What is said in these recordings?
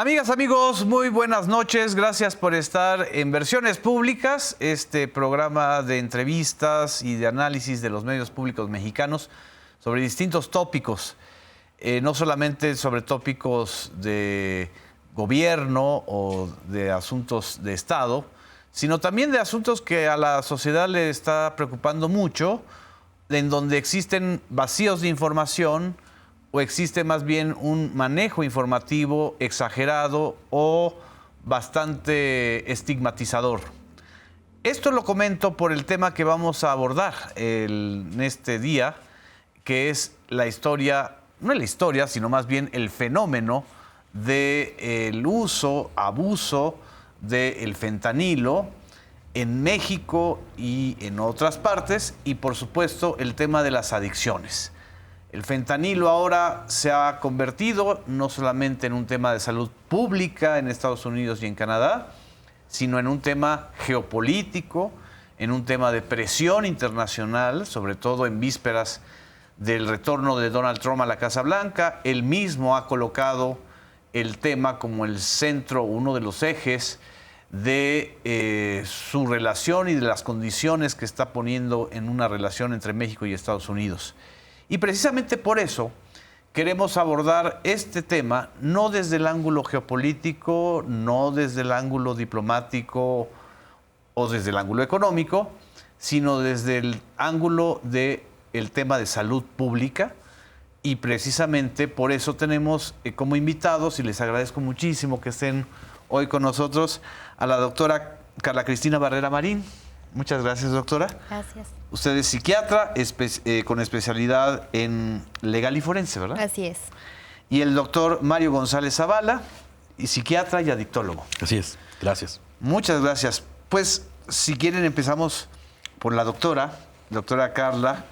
Amigas, amigos, muy buenas noches. Gracias por estar en Versiones Públicas, este programa de entrevistas y de análisis de los medios públicos mexicanos sobre distintos tópicos, no solamente sobre tópicos de gobierno o de asuntos de Estado, sino también de asuntos que a la sociedad le está preocupando mucho, en donde existen vacíos de información o existe más bien un manejo informativo exagerado o bastante estigmatizador. Esto lo comento por el tema que vamos a abordar en este día, que es la historia, no la historia, sino más bien el fenómeno del uso, abuso del fentanilo en México y en otras partes, y por supuesto el tema de las adicciones. El fentanilo ahora se ha convertido no solamente en un tema de salud pública en Estados Unidos y en Canadá, sino en un tema geopolítico, en un tema de presión internacional, sobre todo en vísperas del retorno de Donald Trump a la Casa Blanca. Él mismo ha colocado el tema como el centro, uno de los ejes de su relación y de las condiciones que está poniendo en una relación entre México y Estados Unidos. Y precisamente por eso queremos abordar este tema no desde el ángulo geopolítico, no desde el ángulo diplomático o desde el ángulo económico, sino desde el ángulo del tema de salud pública. Y precisamente por eso tenemos como invitados, y les agradezco muchísimo que estén hoy con nosotros, a la doctora Carla Cristina Barrera Marín. Muchas gracias, doctora. Gracias. Usted es psiquiatra con especialidad en legal y forense, ¿verdad? Así es. Y el doctor Mario González Zavala, y psiquiatra y adictólogo. Así es. Gracias. Muchas gracias. Pues, si quieren, empezamos por la doctora Carla.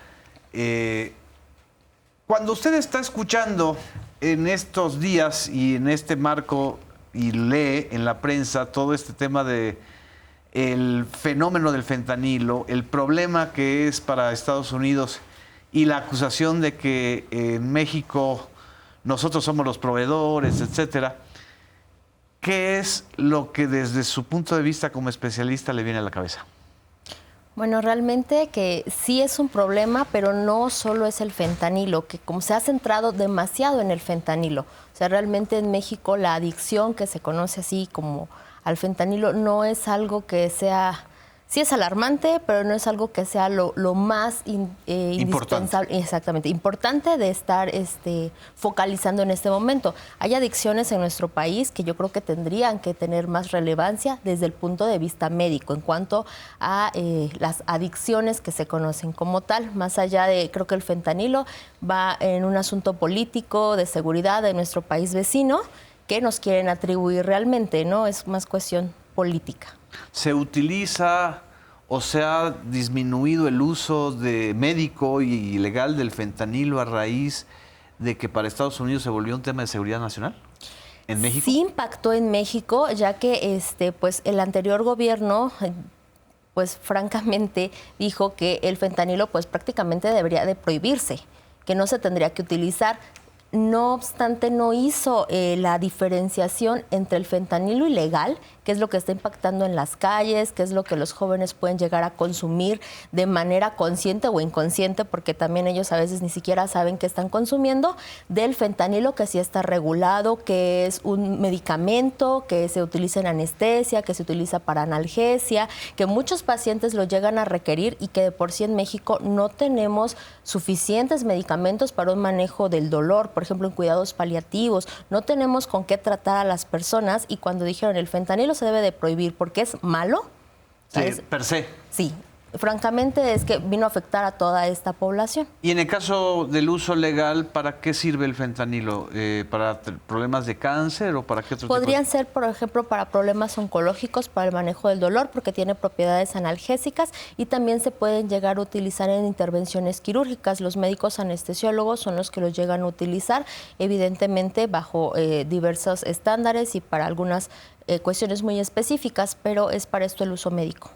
Cuando usted está escuchando en estos días y en este marco y lee en la prensa todo este tema de el fenómeno del fentanilo, el problema que es para Estados Unidos y la acusación de que en México nosotros somos los proveedores, etcétera, ¿qué es lo que desde su punto de vista como especialista le viene a la cabeza? Bueno, realmente que sí es un problema, pero no solo es el fentanilo, que como se ha centrado demasiado en el fentanilo. O sea, realmente en México la adicción, que se conoce así como al fentanilo, no es algo que sea, sí es alarmante, pero no es algo que sea lo más indispensable, exactamente, importante de estar focalizando en este momento. Hay adicciones en nuestro país que yo creo que tendrían que tener más relevancia desde el punto de vista médico, en cuanto a las adicciones que se conocen como tal, más allá de, creo que el fentanilo va en un asunto político, de seguridad de nuestro país vecino, que nos quieren atribuir realmente, ¿no? Es más cuestión política. ¿Se utiliza o se ha disminuido el uso de médico y legal del fentanilo a raíz de que para Estados Unidos se volvió un tema de seguridad nacional en México? Sí impactó en México, ya que pues el anterior gobierno, pues francamente dijo que el fentanilo pues prácticamente debería de prohibirse, que no se tendría que utilizar. No obstante, no hizo la diferenciación entre el fentanilo ilegal, que es lo que está impactando en las calles, que es lo que los jóvenes pueden llegar a consumir de manera consciente o inconsciente, porque también ellos a veces ni siquiera saben que están consumiendo, del fentanilo, que sí está regulado, que es un medicamento que se utiliza en anestesia, que se utiliza para analgesia, que muchos pacientes lo llegan a requerir y que de por sí en México no tenemos suficientes medicamentos para un manejo del dolor. Por ejemplo, en cuidados paliativos, no tenemos con qué tratar a las personas, y cuando dijeron el fentanilo se debe de prohibir porque es malo. Sí, per se. Sí, francamente es que vino a afectar a toda esta población. Y en el caso del uso legal, ¿para qué sirve el fentanilo? ¿Para problemas de cáncer o para qué otro tipo? Podrían ser, por ejemplo, para problemas oncológicos, para el manejo del dolor, porque tiene propiedades analgésicas, y también se pueden llegar a utilizar en intervenciones quirúrgicas. Los médicos anestesiólogos son los que los llegan a utilizar, evidentemente bajo diversos estándares y para algunas cuestiones muy específicas, pero es para esto el uso médico.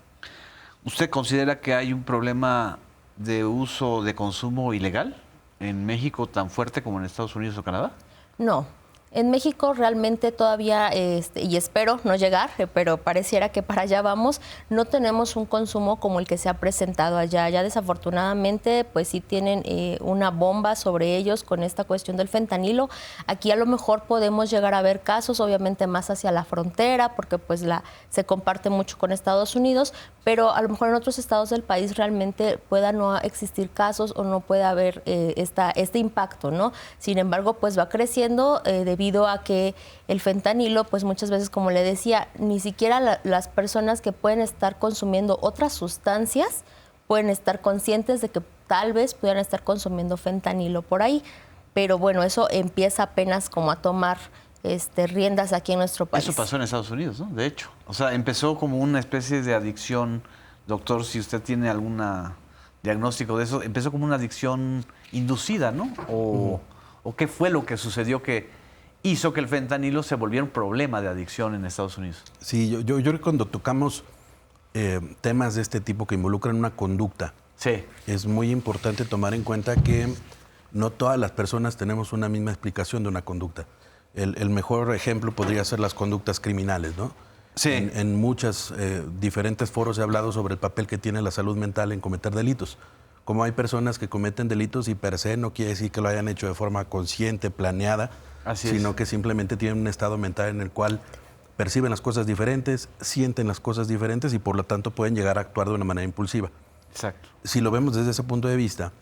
¿Usted considera que hay un problema de uso, de consumo ilegal en México tan fuerte como en Estados Unidos o Canadá? No, En México realmente todavía, y espero no llegar, pero pareciera que para allá vamos, no tenemos un consumo como el que se ha presentado allá. Ya desafortunadamente, pues sí tienen una bomba sobre ellos con esta cuestión del fentanilo. Aquí a lo mejor podemos llegar a ver casos, obviamente más hacia la frontera, porque pues se comparte mucho con Estados Unidos, pero a lo mejor en otros estados del país realmente pueda no existir casos o no puede haber este impacto, ¿no? Sin embargo, pues va creciendo debido a que el fentanilo, pues muchas veces, como le decía, ni siquiera las personas que pueden estar consumiendo otras sustancias pueden estar conscientes de que tal vez pudieran estar consumiendo fentanilo por ahí. Pero bueno, eso empieza apenas como a tomar riendas aquí en nuestro país. Eso pasó en Estados Unidos, ¿no? De hecho. O sea, empezó como una especie de adicción. Doctor, si usted tiene algún diagnóstico de eso, empezó como una adicción inducida, ¿no? ¿O qué fue lo que sucedió que hizo que el fentanilo se volviera un problema de adicción en Estados Unidos? Sí, yo creo que cuando tocamos temas de este tipo que involucran una conducta, sí, es muy importante tomar en cuenta que no todas las personas tenemos una misma explicación de una conducta. El mejor ejemplo podría ser las conductas criminales, ¿no? Sí. En muchos diferentes foros he hablado sobre el papel que tiene la salud mental en cometer delitos. Como hay personas que cometen delitos y per se no quiere decir que lo hayan hecho de forma consciente, planeada, sino que simplemente tienen un estado mental en el cual perciben las cosas diferentes, sienten las cosas diferentes y por lo tanto pueden llegar a actuar de una manera impulsiva. Exacto. Si lo vemos desde ese punto de vista,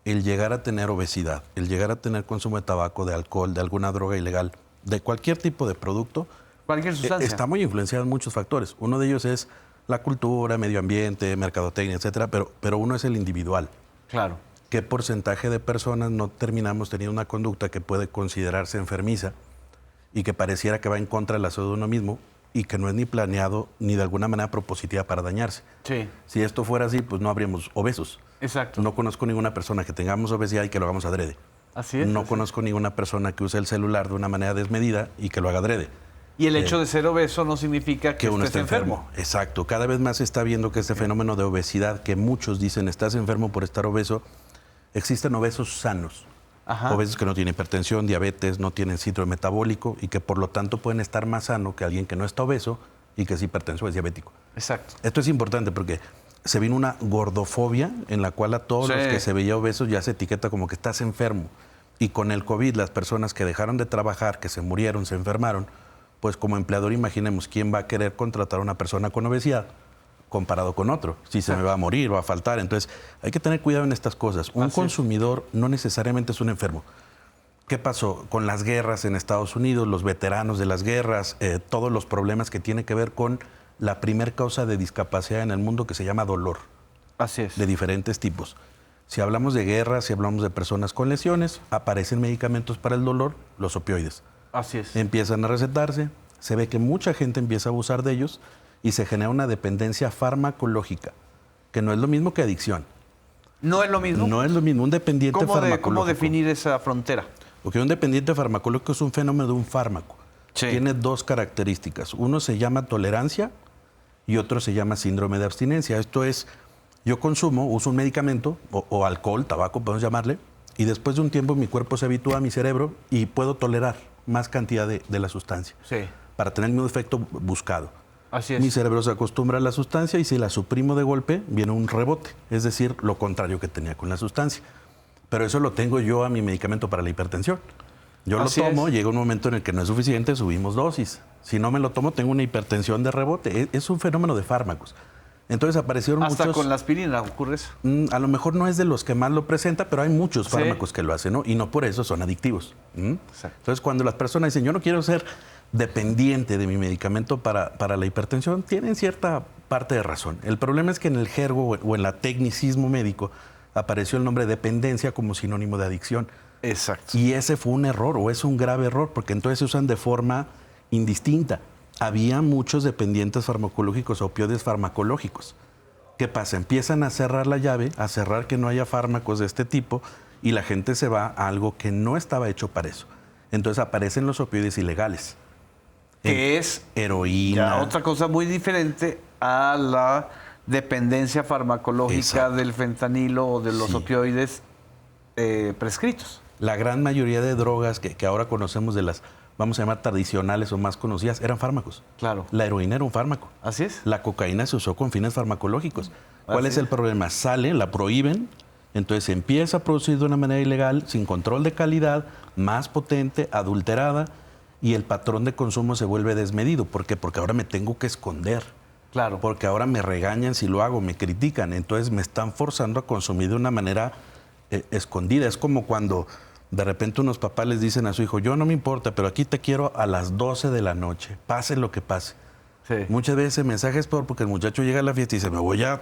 el llegar a tener obesidad, el llegar a tener consumo de tabaco, de alcohol, de alguna droga ilegal, de cualquier tipo de producto, cualquier sustancia, está muy influenciado en muchos factores. Uno de ellos es la cultura, medio ambiente, mercadotecnia, etcétera, pero uno es el individual. Claro. ¿Qué porcentaje de personas no terminamos teniendo una conducta que puede considerarse enfermiza y que pareciera que va en contra de la salud de uno mismo y que no es ni planeado ni de alguna manera propositiva para dañarse? Sí. Si esto fuera así, pues no habríamos obesos. Exacto. No conozco ninguna persona que tengamos obesidad y que lo hagamos adrede. Así es. No conozco ninguna persona que use el celular de una manera desmedida y que lo haga adrede. Y el hecho de ser obeso no significa que uno esté enfermo. Exacto. Cada vez más se está viendo que este fenómeno de obesidad, que muchos dicen estás enfermo por estar obeso, existen obesos sanos. Ajá. Obesos que no tienen hipertensión, diabetes, no tienen síndrome metabólico y que por lo tanto pueden estar más sano que alguien que no está obeso y que es hipertenso o es diabético. Exacto. Esto es importante porque se vino una gordofobia en la cual a todos los que se veía obesos ya se etiqueta como que estás enfermo. Y con el COVID, las personas que dejaron de trabajar, que se murieron, se enfermaron, pues como empleador imaginemos quién va a querer contratar a una persona con obesidad comparado con otro. Si se me va a morir, va a faltar. Entonces hay que tener cuidado en estas cosas. Un consumidor no necesariamente es un enfermo. ¿Qué pasó con las guerras en Estados Unidos, los veteranos de las guerras, todos los problemas que tienen que ver con la primer causa de discapacidad en el mundo que se llama dolor? Así es. De diferentes tipos. Si hablamos de guerras, si hablamos de personas con lesiones, aparecen medicamentos para el dolor, los opioides. Así es. Empiezan a recetarse, se ve que mucha gente empieza a abusar de ellos y se genera una dependencia farmacológica, que no es lo mismo que adicción. ¿No es lo mismo? No es lo mismo, un dependiente farmacológico. ¿Cómo definir esa frontera? Porque un dependiente farmacológico es un fenómeno de un fármaco. Sí. Tiene dos características. Uno se llama tolerancia y otro se llama síndrome de abstinencia. Esto es, yo consumo, uso un medicamento, o alcohol, tabaco, podemos llamarle, y después de un tiempo mi cuerpo se habitúa a mi cerebro y puedo tolerar más cantidad de la sustancia. Sí. Para tener el mismo efecto buscado. Así es. Mi cerebro se acostumbra a la sustancia y si la suprimo de golpe, viene un rebote. Es decir, lo contrario que tenía con la sustancia. Pero eso lo tengo yo a mi medicamento para la hipertensión. Yo lo tomo, llega un momento en el que no es suficiente, subimos dosis. Si no me lo tomo, tengo una hipertensión de rebote. Es un fenómeno de fármacos. Entonces aparecieron muchos... Hasta con la aspirina ocurre eso. A lo mejor no es de los que más lo presenta, pero hay muchos fármacos que lo hacen, ¿no? Y no por eso son adictivos. Entonces, cuando las personas dicen, yo no quiero ser dependiente de mi medicamento para la hipertensión, tienen cierta parte de razón. El problema es que en el jergo o en el tecnicismo médico apareció el nombre dependencia como sinónimo de adicción. Exacto. Y ese fue un error, o es un grave error, porque entonces se usan de forma indistinta. Había muchos dependientes farmacológicos, opioides farmacológicos. ¿Qué pasa? Empiezan a cerrar la llave, a cerrar que no haya fármacos de este tipo, y la gente se va a algo que no estaba hecho para eso. Entonces aparecen los opioides ilegales. Que es heroína. Otra cosa muy diferente a la dependencia farmacológica del fentanilo o de los opioides prescritos. La gran mayoría de drogas que ahora conocemos de las vamos a llamar tradicionales o más conocidas, eran fármacos. Claro. La heroína era un fármaco. Así es. La cocaína se usó con fines farmacológicos. ¿Cuál Así es el problema? Sale, la prohíben, entonces se empieza a producir de una manera ilegal, sin control de calidad, más potente, adulterada, y el patrón de consumo se vuelve desmedido. ¿Por qué? Porque ahora me tengo que esconder. Claro. Porque ahora me regañan si lo hago, me critican. Entonces me están forzando a consumir de una manera escondida. Es como cuando de repente unos papás les dicen a su hijo, yo no me importa, pero aquí te quiero a las 12 de la noche, pase lo que pase. Sí. Muchas veces el mensaje es peor porque el muchacho llega a la fiesta y dice, me voy a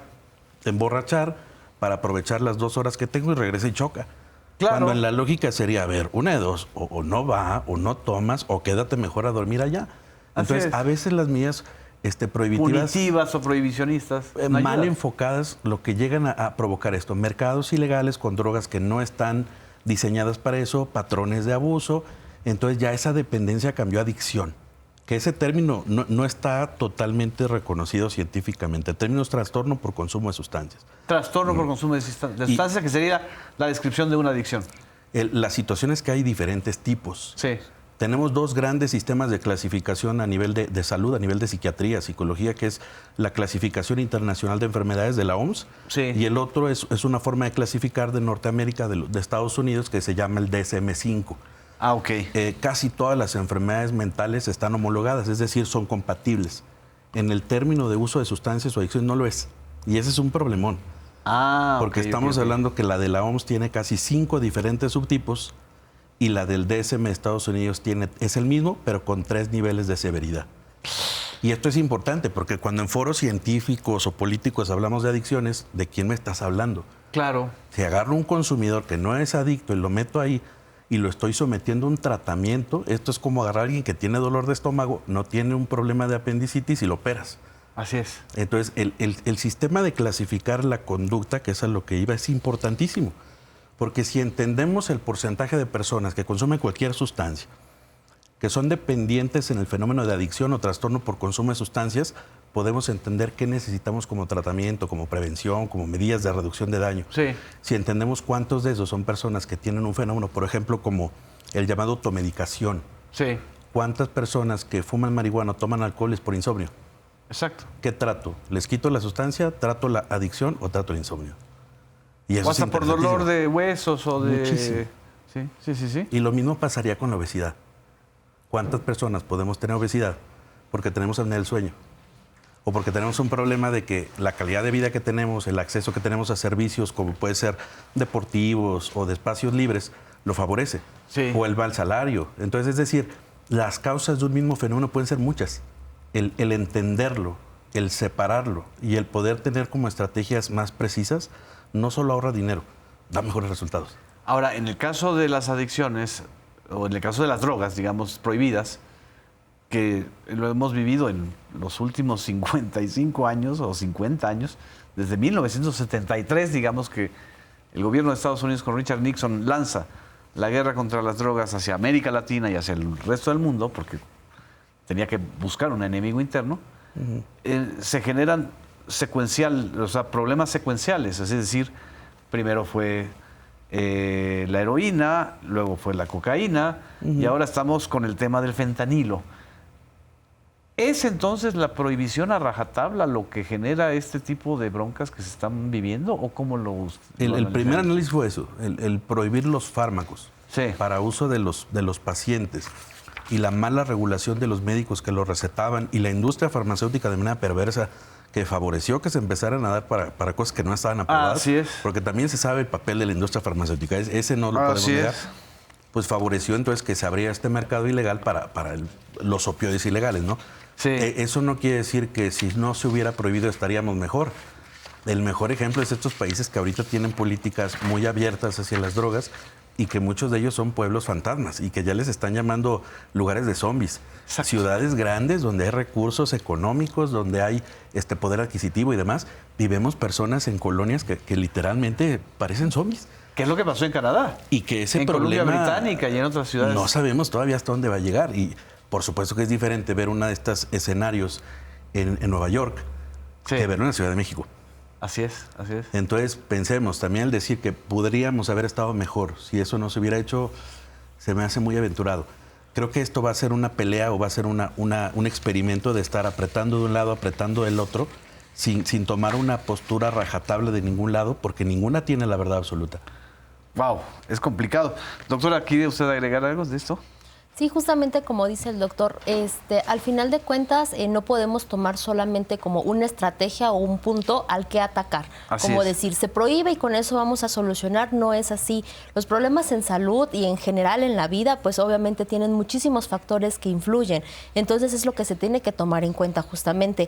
emborrachar para aprovechar las 2 horas que tengo y regresa y choca. Claro. Cuando en la lógica sería, a ver, una de dos, o no va, o no tomas, o quédate mejor a dormir allá. Entonces, a veces las mías prohibitivas, punitivas o prohibicionistas, no mal ayudan. enfocadas, lo que llegan a provocar esto, mercados ilegales con drogas que no están diseñadas para eso, patrones de abuso, entonces ya esa dependencia cambió a adicción, que ese término no está totalmente reconocido científicamente. El término es trastorno por consumo de sustancias. Trastorno por consumo de sustancias, que sería la descripción de una adicción. La situación es que hay diferentes tipos. Sí. Tenemos 2 grandes sistemas de clasificación a nivel de salud, a nivel de psiquiatría, psicología, que es la clasificación internacional de enfermedades de la OMS, Sí. y el otro es una forma de clasificar de Norteamérica, de Estados Unidos, que se llama el DSM-5. Ah, ok. Casi todas las enfermedades mentales están homologadas, es decir, son compatibles. En el término de uso de sustancias o adicción no lo es, y ese es un problemón. Ah, Porque ok, estamos ok. hablando que la de la OMS tiene casi 5 diferentes subtipos y la del DSM de Estados Unidos es el mismo, pero con 3 niveles de severidad. Y esto es importante porque cuando en foros científicos o políticos hablamos de adicciones, ¿de quién me estás hablando? Claro. Si agarro un consumidor que no es adicto y lo meto ahí y lo estoy sometiendo a un tratamiento, esto es como agarrar a alguien que tiene dolor de estómago, no tiene un problema de apendicitis y lo operas. Así es. Entonces, el sistema de clasificar la conducta, que es a lo que iba, es importantísimo. Porque si entendemos el porcentaje de personas que consumen cualquier sustancia, que son dependientes en el fenómeno de adicción o trastorno por consumo de sustancias, podemos entender qué necesitamos como tratamiento, como prevención, como medidas de reducción de daño. Sí. Si entendemos cuántos de esos son personas que tienen un fenómeno, por ejemplo, como el llamado automedicación. Sí. ¿Cuántas personas que fuman marihuana o toman alcohol es por insomnio? Exacto. ¿Qué trato? ¿Les quito la sustancia, trato la adicción o trato el insomnio? Y eso O es hasta por dolor interesantísimo. de huesos o de... Muchísimo. Sí, sí, sí, sí. Y lo mismo pasaría con la obesidad. ¿Cuántas personas podemos tener obesidad porque tenemos apnea del sueño? O porque tenemos un problema de que la calidad de vida que tenemos, el acceso que tenemos a servicios como puede ser deportivos o de espacios libres, lo favorece. Sí. O el mal salario. Entonces, es decir, las causas de un mismo fenómeno pueden ser muchas. El entenderlo, el separarlo y el poder tener como estrategias más precisas, no solo ahorra dinero, da mejores resultados. Ahora, en el caso de las adicciones, o en el caso de las drogas, digamos, prohibidas, que lo hemos vivido en los últimos 55 años o 50 años, desde 1973, digamos que el gobierno de Estados Unidos con Richard Nixon lanza la guerra contra las drogas hacia América Latina y hacia el resto del mundo, porque tenía que buscar un enemigo interno, se generan problemas secuenciales, es decir, primero fue la heroína, luego fue la cocaína y ahora estamos con el tema del fentanilo. ¿Es entonces la prohibición a rajatabla lo que genera este tipo de broncas que se están viviendo o cómo lo El primer análisis fue eso, el prohibir los fármacos Sí. para uso de los pacientes y la mala regulación de los médicos que lo recetaban y la industria farmacéutica de manera perversa que favoreció que se empezaran a dar para cosas que no estaban aprobadas. Así es. Porque también se sabe el papel de la industria farmacéutica, ese no lo podemos Así negar. es. Pues favoreció entonces que se abriera este mercado ilegal para los opioides ilegales, ¿no? Sí. Eso no quiere decir que si no se hubiera prohibido estaríamos mejor. El mejor ejemplo es estos países que ahorita tienen políticas muy abiertas hacia las drogas y que muchos de ellos son pueblos fantasmas y que ya les están llamando lugares de zombies. Exacto. Ciudades grandes donde hay recursos económicos, donde hay poder adquisitivo y demás, y vemos personas en colonias que literalmente parecen zombies. ¿Qué es lo que pasó en Canadá? Y que ese en problema Columbia Británica y en otras ciudades. no sabemos todavía hasta dónde va a llegar. Y por supuesto que es diferente ver una de estos escenarios en Nueva York Sí. que verlo en la Ciudad de México. Así es, así es. Entonces pensemos, también el decir que podríamos haber estado mejor, si eso no se hubiera hecho, se me hace muy aventurado. Creo que esto va a ser una pelea o va a ser un experimento de estar apretando de un lado, apretando del otro, sin tomar una postura rajatable de ningún lado, porque ninguna tiene la verdad absoluta. Wow, es complicado. Doctora, ¿quiere usted agregar algo de esto? Sí, justamente como dice el doctor, al final de cuentas no podemos tomar solamente como una estrategia o un punto al que atacar. Así como es. decir, se prohíbe y con eso vamos a solucionar, no es así. Los problemas en salud y en general en la vida, pues obviamente tienen muchísimos factores que influyen. Entonces es lo que se tiene que tomar en cuenta justamente.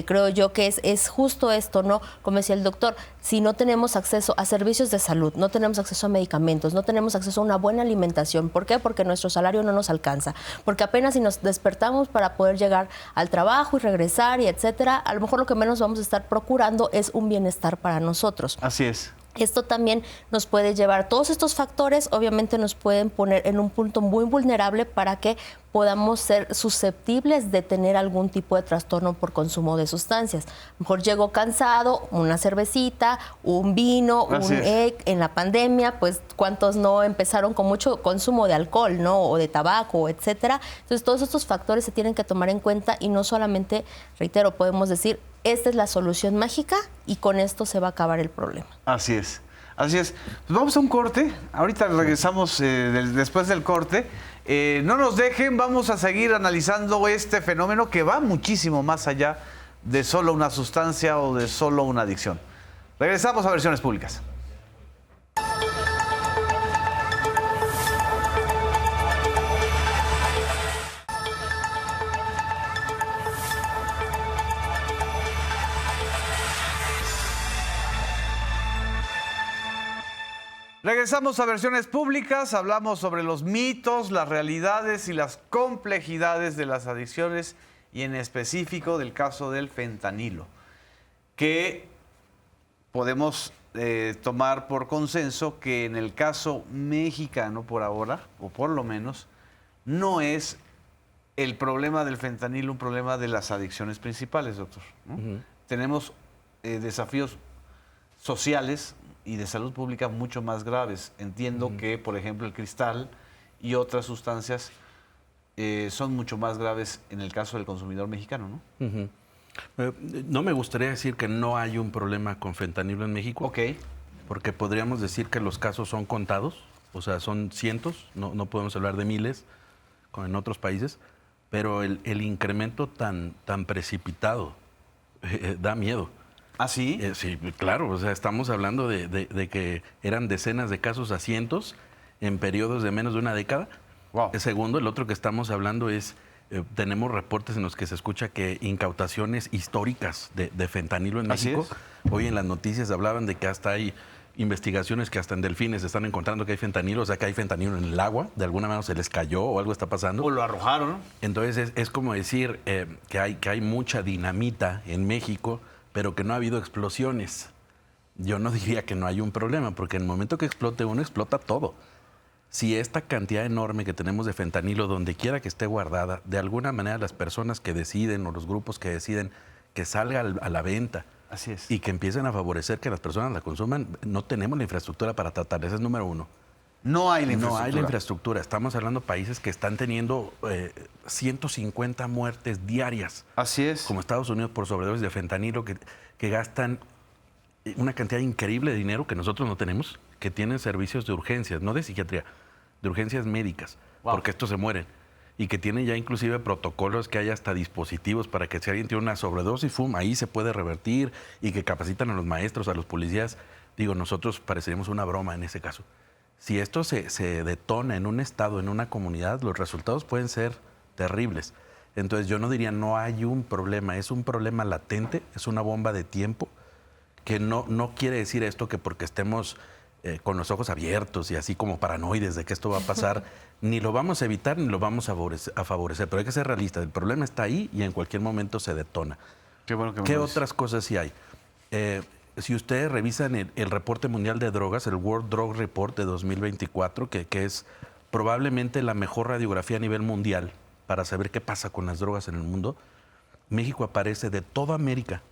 Creo yo que es justo esto, ¿no? Como decía el doctor, si no tenemos acceso a servicios de salud, no tenemos acceso a medicamentos, no tenemos acceso a una buena alimentación. ¿Por qué? Porque nuestro salario no nos alcanza, porque apenas si nos despertamos para poder llegar al trabajo y regresar y etcétera, a lo mejor lo que menos vamos a estar procurando es un bienestar para nosotros. Así es. Esto también nos puede llevar, todos estos factores obviamente nos pueden poner en un punto muy vulnerable para que podamos ser susceptibles de tener algún tipo de trastorno por consumo de sustancias. A lo mejor llego cansado, una cervecita, un vino, en la pandemia, pues cuántos no empezaron con mucho consumo de alcohol, ¿no? O de tabaco, etcétera. Entonces todos estos factores se tienen que tomar en cuenta y no solamente, reitero, podemos decir, esta es la solución mágica y con esto se va a acabar el problema. Así es, así es. Pues vamos a un corte, ahorita regresamos después del corte. No nos dejen, vamos a seguir analizando este fenómeno que va muchísimo más allá de solo una sustancia o de solo una adicción. Regresamos a Versiones Públicas. Regresamos a Versiones Públicas, hablamos sobre los mitos, las realidades y las complejidades de las adicciones y en específico del caso del fentanilo, que podemos tomar por consenso que en el caso mexicano por ahora, o por lo menos, no es el problema del fentanilo un problema de las adicciones principales, doctor, ¿no? Tenemos desafíos sociales y de salud pública mucho más graves. Entiendo que, por ejemplo, el cristal y otras sustancias son mucho más graves en el caso del consumidor mexicano, ¿no? No me gustaría decir que no hay un problema con fentanilo en México. Ok. Porque podríamos decir que los casos son contados, o sea, son cientos, no podemos hablar de miles, como en otros países, pero el incremento tan precipitado da miedo. ¿Ah, sí? Sí, claro, o sea, estamos hablando de que eran decenas de casos a cientos en periodos de menos de una década. Wow. Segundo, el otro que estamos hablando es, tenemos reportes en los que se escucha que incautaciones históricas de fentanilo en Así México. es. Hoy en las noticias hablaban de que hasta hay investigaciones que hasta en delfines están encontrando que hay fentanilo, o sea, que hay fentanilo en el agua, de alguna manera se les cayó o algo está pasando. O lo arrojaron, ¿no? Entonces es como decir que hay mucha dinamita en México, pero que no ha habido explosiones. Yo no diría que no hay un problema, porque en el momento que explote uno, explota todo. Si esta cantidad enorme que tenemos de fentanilo, donde quiera que esté guardada, de alguna manera las personas que deciden o los grupos que deciden que salga a la venta, así es, y que empiecen a favorecer que las personas la consuman, no tenemos la infraestructura para tratar. Ese es número uno. No hay la infraestructura. No hay la infraestructura. Estamos hablando de países que están teniendo 150 muertes diarias. Así es. Como Estados Unidos por sobredosis de fentanilo, que gastan una cantidad increíble de dinero que nosotros no tenemos, que tienen servicios de urgencias, no de psiquiatría, de urgencias médicas, porque estos se mueren. Y que tienen ya inclusive protocolos, que hay hasta dispositivos para que si alguien tiene una sobredosis, ahí se puede revertir, y que capacitan a los maestros, a los policías. Digo, nosotros pareceríamos una broma en ese caso. Si esto se detona en un estado, en una comunidad, los resultados pueden ser terribles. Entonces yo no diría no hay un problema, es un problema latente, es una bomba de tiempo, que no quiere decir esto que porque estemos con los ojos abiertos y así como paranoides de que esto va a pasar, ni lo vamos a evitar ni lo vamos a favorecer, pero hay que ser realistas, el problema está ahí y en cualquier momento se detona. Qué bueno que ¿Qué otras cosas sí hay? Si ustedes revisan el reporte mundial de drogas, el World Drug Report de 2024, que es probablemente la mejor radiografía a nivel mundial para saber qué pasa con las drogas en el mundo, México aparece de toda América,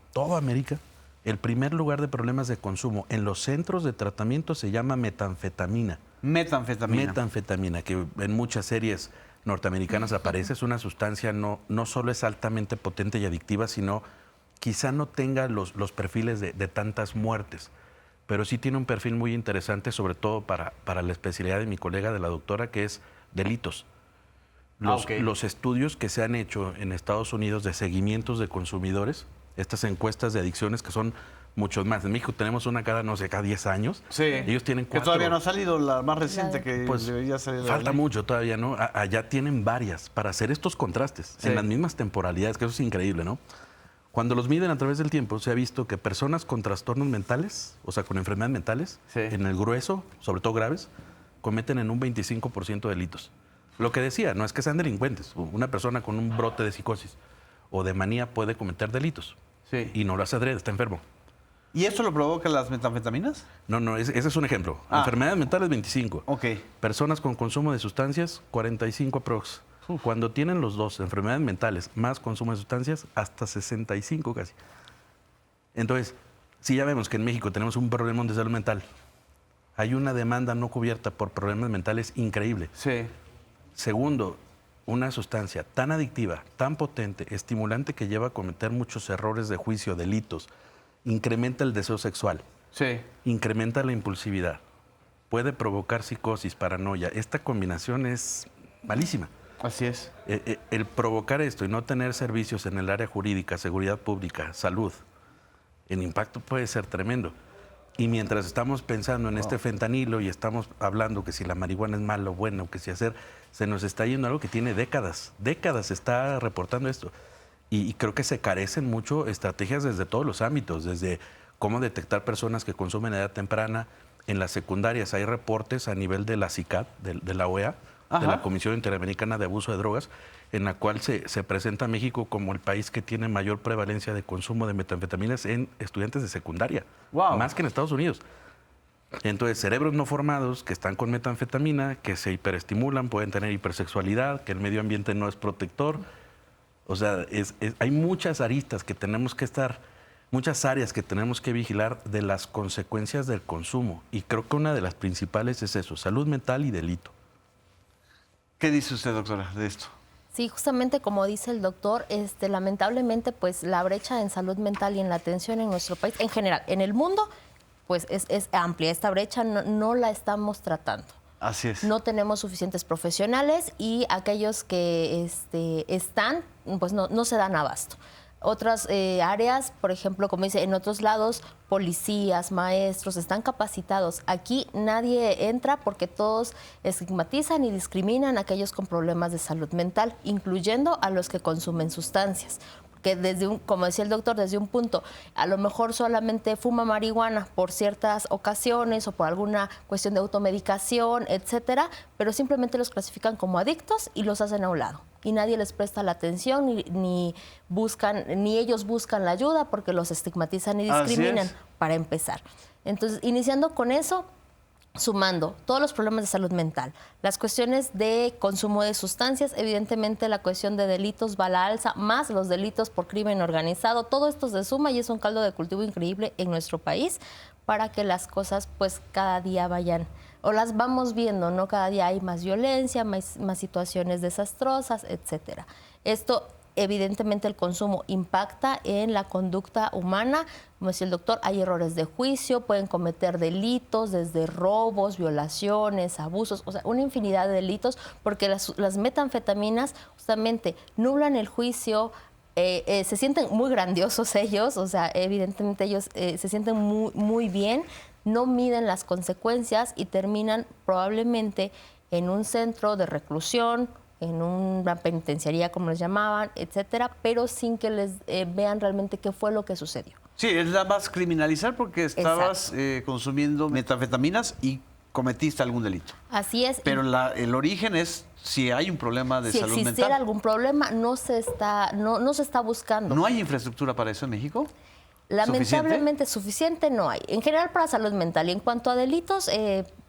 el primer lugar de problemas de consumo en los centros de tratamiento se llama metanfetamina. Metanfetamina. Metanfetamina, que en muchas series norteamericanas aparece. Es una sustancia, no solo es altamente potente y adictiva, sino quizá no tenga los perfiles de tantas muertes, pero sí tiene un perfil muy interesante, sobre todo para la especialidad de mi colega, de la doctora, que es delitos. Los estudios que se han hecho en Estados Unidos de seguimientos de consumidores, estas encuestas de adicciones que son muchos más. En México tenemos una cada 10 años. Sí. Ellos tienen 4. Que todavía no ha salido la más reciente que pues debería salir. Falta mucho todavía, ¿no? Allá tienen varias para hacer estos contrastes en las mismas temporalidades, que eso es increíble, ¿no? Cuando los miden a través del tiempo, se ha visto que personas con trastornos mentales, o sea, con enfermedades mentales, en el grueso, sobre todo graves, cometen en un 25% de delitos. Lo que decía, no es que sean delincuentes. Una persona con un brote de psicosis o de manía puede cometer delitos. Sí. Y no lo hace adrede, está enfermo. ¿Y esto lo provoca las metanfetaminas? No, ese es un ejemplo. Enfermedades mentales, 25. Ok. Personas con consumo de sustancias, 45 aprox. Cuando tienen los dos, enfermedades mentales más consumo de sustancias, hasta 65 casi. Entonces, sí ya vemos que en México tenemos un problema de salud mental. Hay una demanda no cubierta por problemas mentales increíble. Sí. Segundo, una sustancia tan adictiva, tan potente, estimulante, que lleva a cometer muchos errores de juicio, delitos, incrementa el deseo sexual, incrementa la impulsividad, puede provocar psicosis, paranoia. Esta combinación es malísima. Así es. El provocar esto y no tener servicios en el área jurídica, seguridad pública, salud, el impacto puede ser tremendo. Y mientras estamos pensando en este fentanilo y estamos hablando que si la marihuana es malo o bueno, que si hacer, se nos está yendo algo que tiene décadas se está reportando esto. Y creo que se carecen mucho estrategias desde todos los ámbitos, desde cómo detectar personas que consumen a edad temprana. En las secundarias hay reportes a nivel de la CICAD, de la OEA, de la Comisión Interamericana de Abuso de Drogas, en la cual se presenta a México como el país que tiene mayor prevalencia de consumo de metanfetaminas en estudiantes de secundaria, más que en Estados Unidos. Entonces, cerebros no formados que están con metanfetamina, que se hiperestimulan, pueden tener hipersexualidad, que el medio ambiente no es protector. O sea, hay muchas aristas que tenemos que muchas áreas que tenemos que vigilar de las consecuencias del consumo. Y creo que una de las principales es eso, salud mental y delito. ¿Qué dice usted, doctora, de esto? Sí, justamente como dice el doctor, lamentablemente pues la brecha en salud mental y en la atención en nuestro país, en general, en el mundo, pues es amplia. Esta brecha no la estamos tratando. Así es. No tenemos suficientes profesionales y aquellos que están, pues no se dan abasto. Otras áreas, por ejemplo, como dice, en otros lados, policías, maestros, están capacitados. Aquí nadie entra porque todos estigmatizan y discriminan a aquellos con problemas de salud mental, incluyendo a los que consumen sustancias. Que como decía el doctor, desde un punto, a lo mejor solamente fuma marihuana por ciertas ocasiones o por alguna cuestión de automedicación, etcétera, pero simplemente los clasifican como adictos y los hacen a un lado. Y nadie les presta la atención ni ellos buscan la ayuda porque los estigmatizan y discriminan, para empezar. Entonces, iniciando con eso, sumando todos los problemas de salud mental, las cuestiones de consumo de sustancias, evidentemente la cuestión de delitos va a la alza, más los delitos por crimen organizado, todo esto se suma y es un caldo de cultivo increíble en nuestro país para que las cosas pues cada día vayan, o las vamos viendo, ¿no? Cada día hay más violencia, más situaciones desastrosas, etcétera. Esto, evidentemente, el consumo impacta en la conducta humana. Como decía el doctor, hay errores de juicio, pueden cometer delitos, desde robos, violaciones, abusos, o sea, una infinidad de delitos, porque las metanfetaminas justamente nublan el juicio. Se sienten muy grandiosos ellos, o sea, evidentemente ellos se sienten muy bien, no miden las consecuencias y terminan probablemente en un centro de reclusión, en una penitenciaría, como les llamaban, etcétera, pero sin que les vean realmente qué fue lo que sucedió. Sí, es nada más criminalizar porque estabas consumiendo metanfetaminas y cometiste algún delito. Así es. Pero el origen es si hay un problema de salud mental. Si existiera algún problema, no se está buscando. ¿No hay infraestructura para eso en México? Lamentablemente suficiente no hay. En general para salud mental. Y en cuanto a delitos,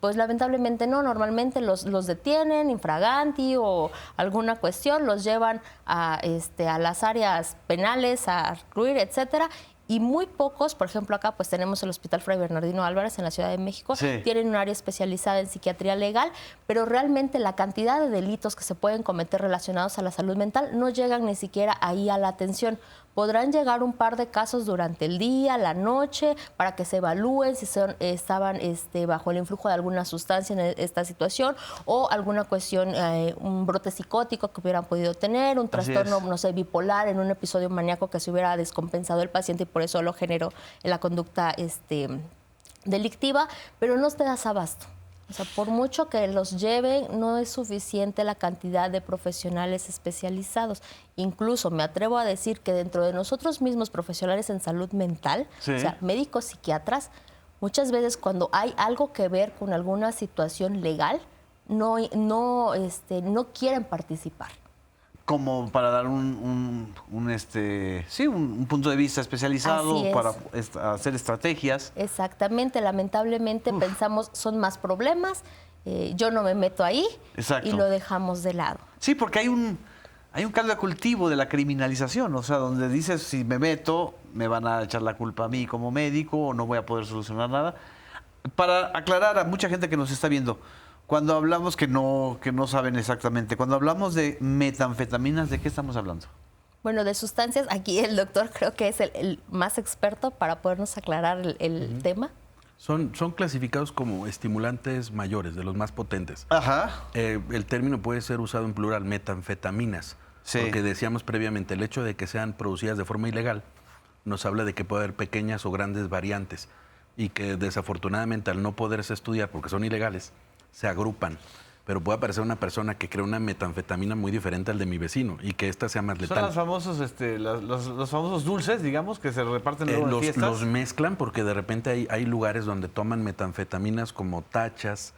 pues lamentablemente no. Normalmente los detienen, infraganti o alguna cuestión, los llevan a las áreas penales, a recluir, etcétera. y muy pocos, por ejemplo acá pues tenemos el Hospital Fray Bernardino Álvarez en la Ciudad de México, Sí. tienen un área especializada en psiquiatría legal, pero realmente la cantidad de delitos que se pueden cometer relacionados a la salud mental no llegan ni siquiera ahí a la atención. Podrán llegar un par de casos durante el día, la noche, para que se evalúen si estaban bajo el influjo de alguna sustancia en esta situación o alguna cuestión, un brote psicótico que hubieran podido tener, un Así trastorno, es. no sé, bipolar, en un episodio maníaco que se hubiera descompensado el paciente y por eso lo generó en la conducta delictiva, pero no te das abasto. O sea, por mucho que los lleven, no es suficiente la cantidad de profesionales especializados. Incluso me atrevo a decir que dentro de nosotros mismos, profesionales en salud mental, Sí. o sea, médicos, psiquiatras, muchas veces cuando hay algo que ver con alguna situación legal, no quieren participar. Como para dar un punto de vista especializado, Así es. para hacer estrategias. Exactamente, lamentablemente pensamos son más problemas, yo no me meto ahí. Exacto. Y lo dejamos de lado. Sí, porque hay un caldo de cultivo de la criminalización, o sea, donde dices, si me meto, me van a echar la culpa a mí como médico o no voy a poder solucionar nada. Para aclarar a mucha gente que nos está viendo, cuando hablamos que no saben exactamente, cuando hablamos de metanfetaminas, ¿de qué estamos hablando? Bueno, de sustancias, aquí el doctor creo que es el más experto para podernos aclarar el tema. Son clasificados como estimulantes mayores, de los más potentes. Ajá. El término puede ser usado en plural, metanfetaminas, Sí. porque decíamos previamente, el hecho de que sean producidas de forma ilegal nos habla de que puede haber pequeñas o grandes variantes y que desafortunadamente al no poderse estudiar porque son ilegales, se agrupan. Pero puede aparecer una persona que crea una metanfetamina muy diferente al de mi vecino y que ésta sea más Son letal. los famosos, los famosos dulces, digamos, que se reparten luego en fiestas. Los mezclan porque de repente hay lugares donde toman metanfetaminas como tachas,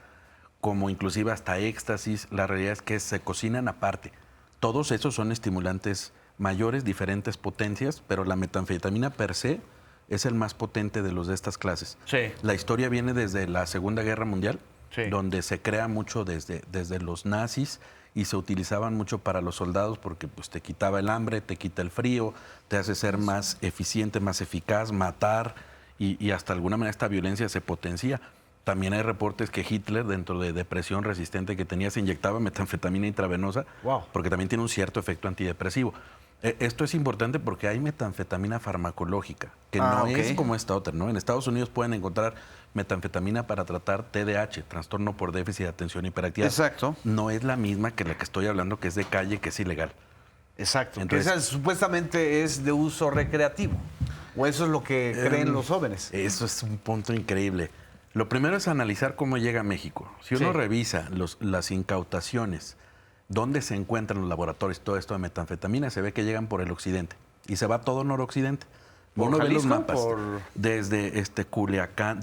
como inclusive hasta éxtasis. La realidad es que se cocinan aparte. Todos esos son estimulantes mayores, diferentes potencias, pero la metanfetamina per se es el más potente de los de estas clases. Sí. La historia viene desde la Segunda Guerra Mundial, Sí. donde se crea mucho desde los nazis y se utilizaban mucho para los soldados porque pues, te quitaba el hambre, te quita el frío, te hace ser más eficiente, más eficaz, matar y hasta de alguna manera esta violencia se potencia. También hay reportes que Hitler, dentro de depresión resistente que tenía, se inyectaba metanfetamina intravenosa Wow. porque también tiene un cierto efecto antidepresivo. Esto es importante porque hay metanfetamina farmacológica, que no ok. es como esta otra, ¿no? En Estados Unidos pueden encontrar metanfetamina para tratar TDAH, trastorno por déficit de atención y hiperactividad. Exacto. No es la misma que la que estoy hablando, que es de calle, que es ilegal. Exacto. Entonces- que esa supuestamente es de uso recreativo. O eso es lo que creen los jóvenes. Eso es un punto increíble. Lo primero es analizar cómo llega a México. Si uno Sí. revisa las incautaciones, dónde se encuentran los laboratorios, todo esto de metanfetamina, se ve que llegan por el occidente. Y se va todo noroccidente. ¿Por Uno ve los Jalisco? mapas. Desde Culiacán,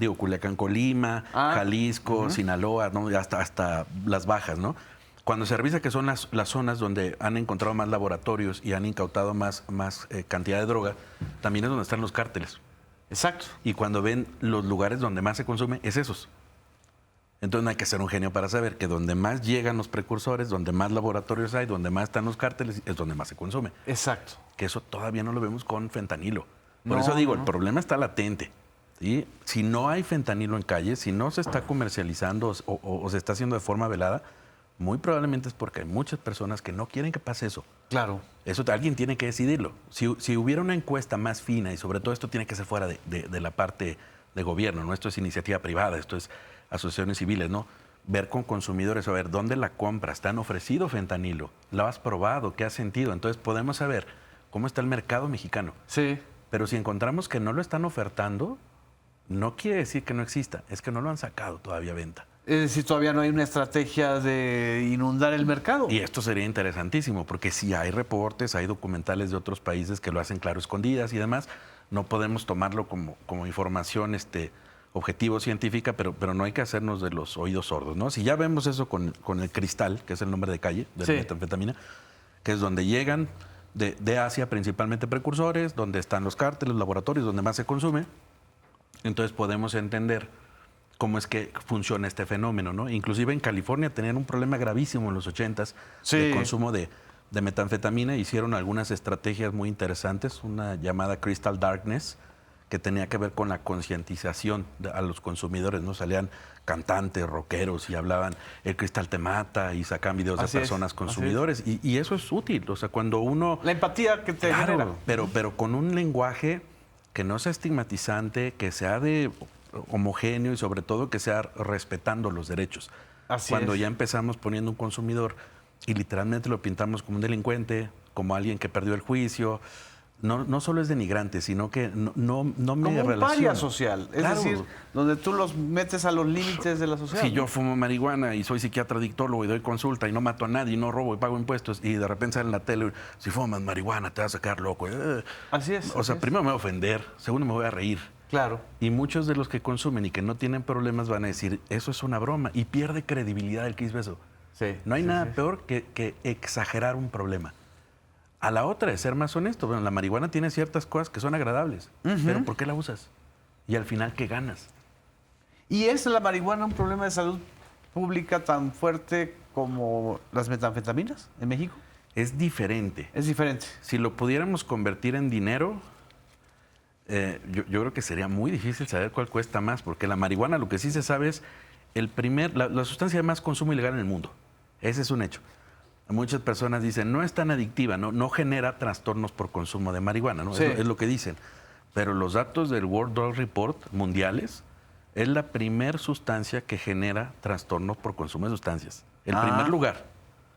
Colima, Jalisco, Sinaloa, ¿no? hasta las bajas, ¿no? Cuando se revisa que son las zonas donde han encontrado más laboratorios y han incautado más cantidad de droga, también es donde están los cárteles. Exacto. Y cuando ven los lugares donde más se consume, es esos. Entonces no hay que ser un genio para saber que donde más llegan los precursores, donde más laboratorios hay, donde más están los cárteles, es donde más se consume. Exacto. Que eso todavía no lo vemos con fentanilo. Por No, eso digo, no. el problema está latente. ¿Sí? Si no hay fentanilo en calle, si no se está comercializando o se está haciendo de forma velada, muy probablemente es porque hay muchas personas que no quieren que pase eso. Claro. Eso alguien tiene que decidirlo. Si hubiera una encuesta más fina, y sobre todo esto tiene que ser fuera de la parte de gobierno, ¿no? Esto es iniciativa privada, esto es asociaciones civiles, ¿no? Ver con consumidores, a ver, ¿dónde la compras? ¿Te han ofrecido fentanilo? ¿Lo has probado? ¿Qué has sentido? Entonces podemos saber cómo está el mercado mexicano. Sí. Pero si encontramos que no lo están ofertando, no quiere decir que no exista, es que no lo han sacado todavía a venta. Es decir, todavía no hay una estrategia de inundar el mercado. Y esto sería interesantísimo, porque si hay reportes, hay documentales de otros países que lo hacen claro escondidas y demás, no podemos tomarlo como información objetivo científica, pero no hay que hacernos de los oídos sordos, ¿no? Si ya vemos eso con el cristal, que es el nombre de calle de la Sí. metanfetamina, que es donde llegan de Asia principalmente precursores, donde están los cárteles, los laboratorios, donde más se consume, entonces podemos entender cómo es que funciona este fenómeno, ¿no? Inclusive en California tenían un problema gravísimo en los 80s Sí. de consumo de metanfetamina. Hicieron algunas estrategias muy interesantes, una llamada Crystal Darkness, que tenía que ver con la concientización a los consumidores, ¿no? Salían cantantes, rockeros y hablaban, el cristal te mata, y sacaban videos de personas consumidores. Y eso es útil, o sea, cuando uno... La empatía que te genera. Pero con un lenguaje que no sea estigmatizante, que sea de homogéneo y sobre todo que sea respetando los derechos. Cuando ya empezamos poniendo un consumidor y literalmente lo pintamos como un delincuente, como alguien que perdió el juicio, no solo es denigrante, sino que no me como un relaciona. paria social, es decir, donde tú los metes a los límites de la sociedad. Si yo fumo marihuana y soy psiquiatra adictólogo y doy consulta y no mato a nadie y no robo y pago impuestos y de repente sale en la tele, si fumas marihuana te vas a quedar loco. Así es. O sea, primero me voy a ofender, segundo me voy a reír. Claro. Y muchos de los que consumen y que no tienen problemas van a decir, eso es una broma, y pierde credibilidad el que hizo eso. Sí, no hay nada peor que exagerar un problema. A la otra es ser más honesto. Bueno, la marihuana tiene ciertas cosas que son agradables, pero ¿por qué la usas? Y al final, ¿qué ganas? ¿Y es la marihuana un problema de salud pública tan fuerte como las metanfetaminas en México? Es diferente. Es diferente. Si lo pudiéramos convertir en dinero, yo creo que sería muy difícil saber cuál cuesta más, porque la marihuana, lo que sí se sabe es la sustancia de más consumo ilegal en el mundo. Ese es un hecho. Muchas personas dicen, no es tan adictiva, no genera trastornos por consumo de marihuana, ¿no? Sí. Es lo que dicen. Pero los datos del World Drug Report mundiales es la primer sustancia que genera trastornos por consumo de sustancias. El primer lugar.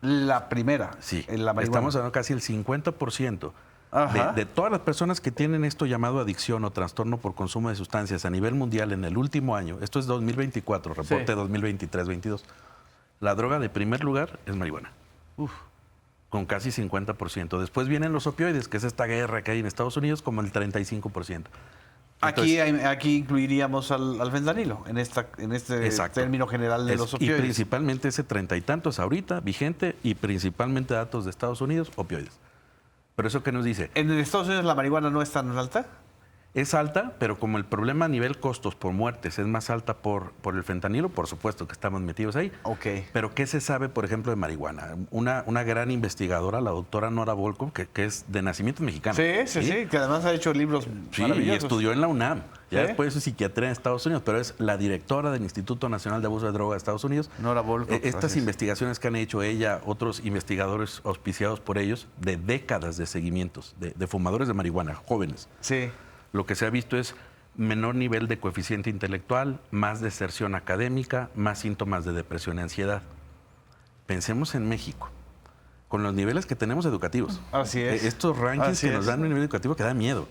La primera. Sí. En la marihuana. Estamos hablando casi el 50% de todas las personas que tienen esto llamado adicción o trastorno por consumo de sustancias a nivel mundial en el último año. Esto es 2024, reporte 2023-22. La droga de primer lugar es marihuana. Con casi 50%. Después vienen los opioides, que es esta guerra que hay en Estados Unidos, como el 35%. Entonces, aquí incluiríamos al fentanilo, en este término general de los opioides. Y principalmente ese 30 y tantos ahorita, vigente, y principalmente datos de Estados Unidos, opioides. Pero eso, ¿qué nos dice? ¿En Estados Unidos la marihuana no es tan alta? Es alta, pero como el problema a nivel costos por muertes es más alta por el fentanilo, por supuesto que estamos metidos ahí. Okay. Pero ¿qué se sabe, por ejemplo, de marihuana? Una gran investigadora, la doctora Nora Volkow, que es de nacimiento mexicano. Sí, que además ha hecho libros maravillosos. Y estudió en la UNAM. Ya después hizo psiquiatría en Estados Unidos, pero es la directora del Instituto Nacional de Abuso de Droga de Estados Unidos. Nora Volkow. Estas investigaciones que han hecho ella, otros investigadores auspiciados por ellos, de décadas de seguimientos de fumadores de marihuana, jóvenes. Sí. Lo que se ha visto es menor nivel de coeficiente intelectual, más deserción académica, más síntomas de depresión y ansiedad. Pensemos en México, con los niveles que tenemos educativos. Así es. Estos rankings que nos dan un nivel educativo que da miedo.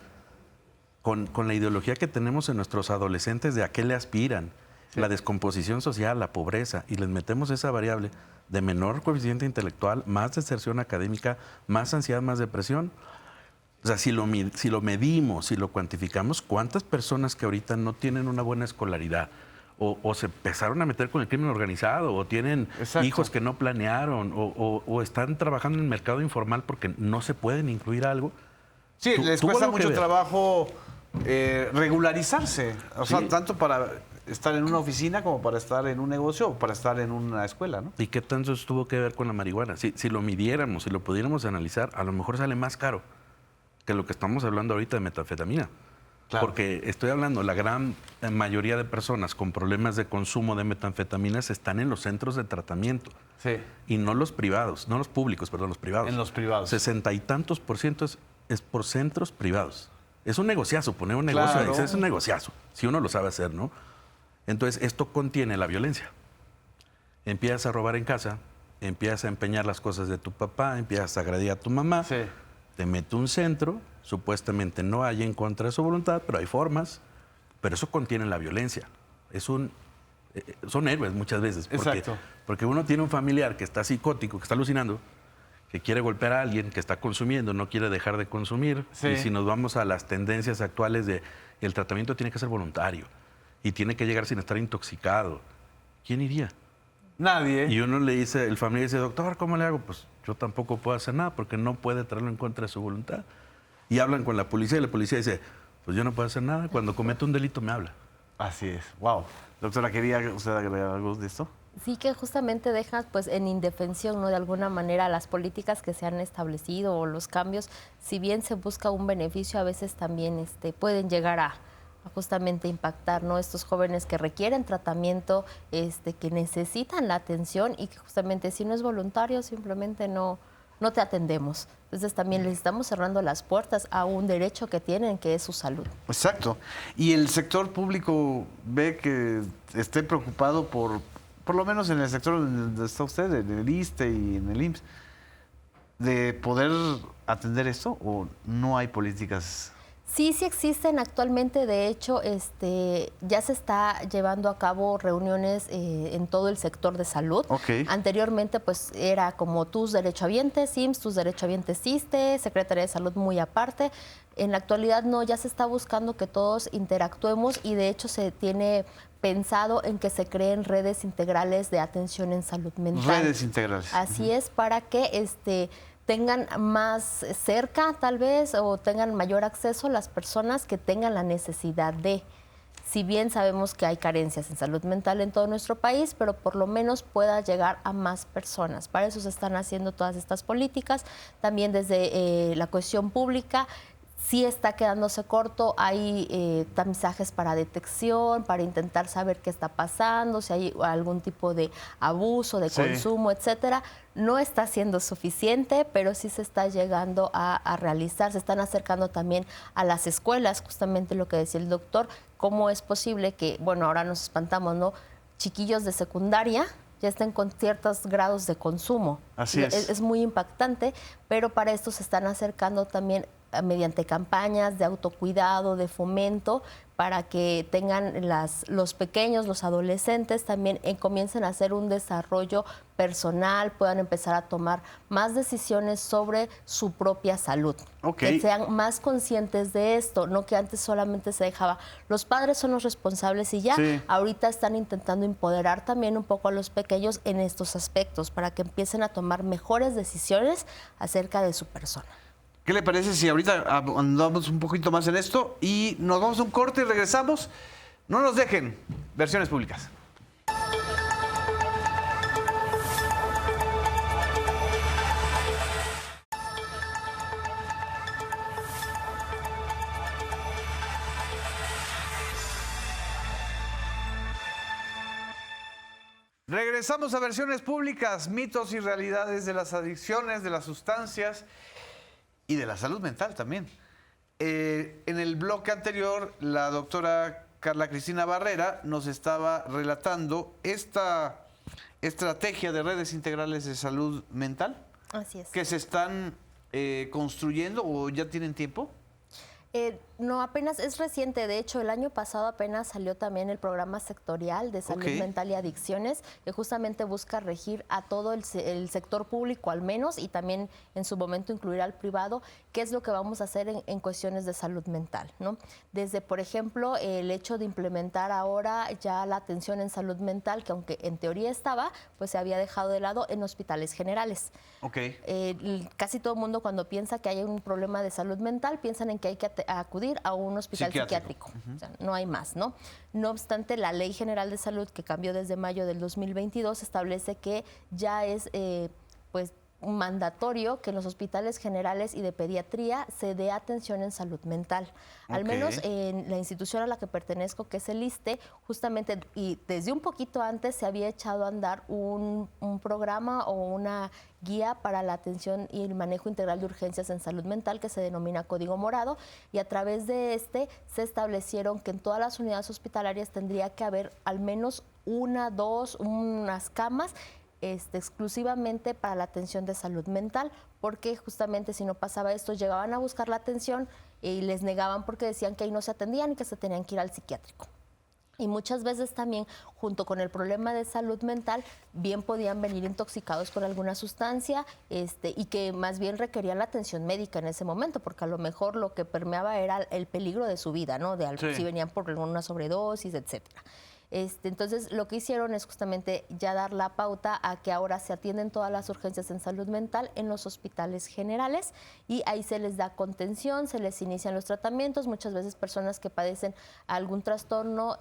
Con la ideología que tenemos en nuestros adolescentes de a qué le aspiran, la descomposición social, la pobreza, y les metemos esa variable de menor coeficiente intelectual, más deserción académica, más ansiedad, más depresión. O sea, si lo medimos, si lo cuantificamos, ¿cuántas personas que ahorita no tienen una buena escolaridad o se empezaron a meter con el crimen organizado o tienen hijos que no planearon o están trabajando en el mercado informal porque no se pueden incluir algo? Sí, les cuesta mucho trabajo regularizarse. O sea, tanto para estar en una oficina como para estar en un negocio o para estar en una escuela, ¿no? ¿Y qué tanto eso tuvo que ver con la marihuana? Si lo midiéramos, si lo pudiéramos analizar, a lo mejor sale más caro que lo que estamos hablando ahorita de metanfetamina. Claro. Porque estoy hablando, la gran mayoría de personas con problemas de consumo de metanfetaminas están en los centros de tratamiento. Sí. Y no los privados, no los públicos, perdón, los privados. En los privados. 60 y tantos % es por centros privados. Es un negociazo, poner un negocio claro. ahí, es un negociazo, si uno lo sabe hacer, ¿no? Entonces, esto contiene la violencia. Empiezas a robar en casa, empiezas a empeñar las cosas de tu papá, empiezas a agredir a tu mamá. Sí. Te mete un centro, supuestamente no hay en contra de su voluntad, pero hay formas, pero eso contiene la violencia. Son héroes muchas veces. Porque uno tiene un familiar que está psicótico, que está alucinando, que quiere golpear a alguien, que está consumiendo, no quiere dejar de consumir. Sí. Y si nos vamos a las tendencias actuales de el tratamiento tiene que ser voluntario y tiene que llegar sin estar intoxicado, ¿quién iría? Nadie. Y uno le dice, el familiar dice, doctor, ¿cómo le hago? Pues yo tampoco puedo hacer nada porque no puede traerlo en contra de su voluntad. Y hablan con la policía y la policía dice, pues yo no puedo hacer nada, cuando comete un delito me habla. Así es. Wow. Doctora, ¿quería usted agregar algo de esto? Sí, que justamente dejas pues en indefensión, ¿no? De alguna manera las políticas que se han establecido o los cambios, si bien se busca un beneficio, a veces también pueden llegar justamente impactar, ¿no? Estos jóvenes que requieren tratamiento, que necesitan la atención y que justamente si no es voluntario simplemente no te atendemos. Entonces también les estamos cerrando las puertas a un derecho que tienen, que es su salud. Exacto. Y el sector público ve que esté preocupado por lo menos en el sector donde está usted, en el ISSSTE y en el IMSS, de poder atender esto, o no hay políticas. Sí existen actualmente. De hecho, ya se está llevando a cabo reuniones en todo el sector de salud. Okay. Anteriormente, pues, era como tus derechohabientes, IMSS, tus derechohabientes ISSSTE, Secretaría de Salud muy aparte. En la actualidad no, ya se está buscando que todos interactuemos y de hecho se tiene pensado en que se creen redes integrales de atención en salud mental. Redes integrales. Así es, para que tengan más cerca, tal vez, o tengan mayor acceso las personas que tengan la necesidad de. Si bien sabemos que hay carencias en salud mental en todo nuestro país, pero por lo menos pueda llegar a más personas. Para eso se están haciendo todas estas políticas. También desde la cuestión pública, sí está quedándose corto. Hay tamizajes para detección, para intentar saber qué está pasando, si hay algún tipo de abuso, de consumo, etcétera. No está siendo suficiente, pero sí se está llegando a realizar. Se están acercando también a las escuelas, justamente lo que decía el doctor. ¿Cómo es posible que, bueno, ahora nos espantamos, ¿no? Chiquillos de secundaria ya estén con ciertos grados de consumo? Así es. Es muy impactante, pero para esto se están acercando también mediante campañas de autocuidado, de fomento, para que tengan los pequeños, los adolescentes, también comiencen a hacer un desarrollo personal, puedan empezar a tomar más decisiones sobre su propia salud. Okay. Que sean más conscientes de esto, no que antes solamente se dejaba. Los padres son los responsables y ya. Sí. Ahorita están intentando empoderar también un poco a los pequeños en estos aspectos, para que empiecen a tomar mejores decisiones acerca de su persona. ¿Qué le parece si ahorita andamos un poquito más en esto y nos vamos a un corte y regresamos? No nos dejen. Versiones Públicas. Regresamos a Versiones Públicas, mitos y realidades de las adicciones, de las sustancias y de la salud mental también. En el bloque anterior, la doctora Carla Cristina Barrera nos estaba relatando esta estrategia de redes integrales de salud mental. Así es. Que se están construyendo o ya tienen tiempo. No, apenas es reciente. De hecho, el año pasado apenas salió también el programa sectorial de salud mental y adicciones, que justamente busca regir a todo el sector público al menos, y también en su momento incluir al privado, qué es lo que vamos a hacer en cuestiones de salud mental, ¿no? Desde, por ejemplo, el hecho de implementar ahora ya la atención en salud mental, que aunque en teoría estaba, pues se había dejado de lado en hospitales generales. Casi todo el mundo, cuando piensa que hay un problema de salud mental, piensan en que hay que acudir a un hospital psiquiátrico. O sea, no hay más, ¿no? No obstante, la Ley General de Salud, que cambió desde mayo del 2022, establece que ya es pues mandatorio que en los hospitales generales y de pediatría se dé atención en salud mental. Al menos en la institución a la que pertenezco, que es el ISSSTE, justamente, y desde un poquito antes se había echado a andar un programa o una guía para la atención y el manejo integral de urgencias en salud mental, que se denomina Código Morado, y a través de se establecieron que en todas las unidades hospitalarias tendría que haber al menos unas camas exclusivamente para la atención de salud mental, porque justamente si no pasaba esto, llegaban a buscar la atención y les negaban porque decían que ahí no se atendían y que se tenían que ir al psiquiátrico. Y muchas veces también, junto con el problema de salud mental, bien podían venir intoxicados con alguna sustancia y que más bien requerían la atención médica en ese momento, porque a lo mejor lo que permeaba era el peligro de su vida, ¿no? Si venían por una sobredosis, etcétera. Entonces, lo que hicieron es justamente ya dar la pauta a que ahora se atienden todas las urgencias en salud mental en los hospitales generales, y ahí se les da contención, se les inician los tratamientos. Muchas veces personas que padecen algún trastorno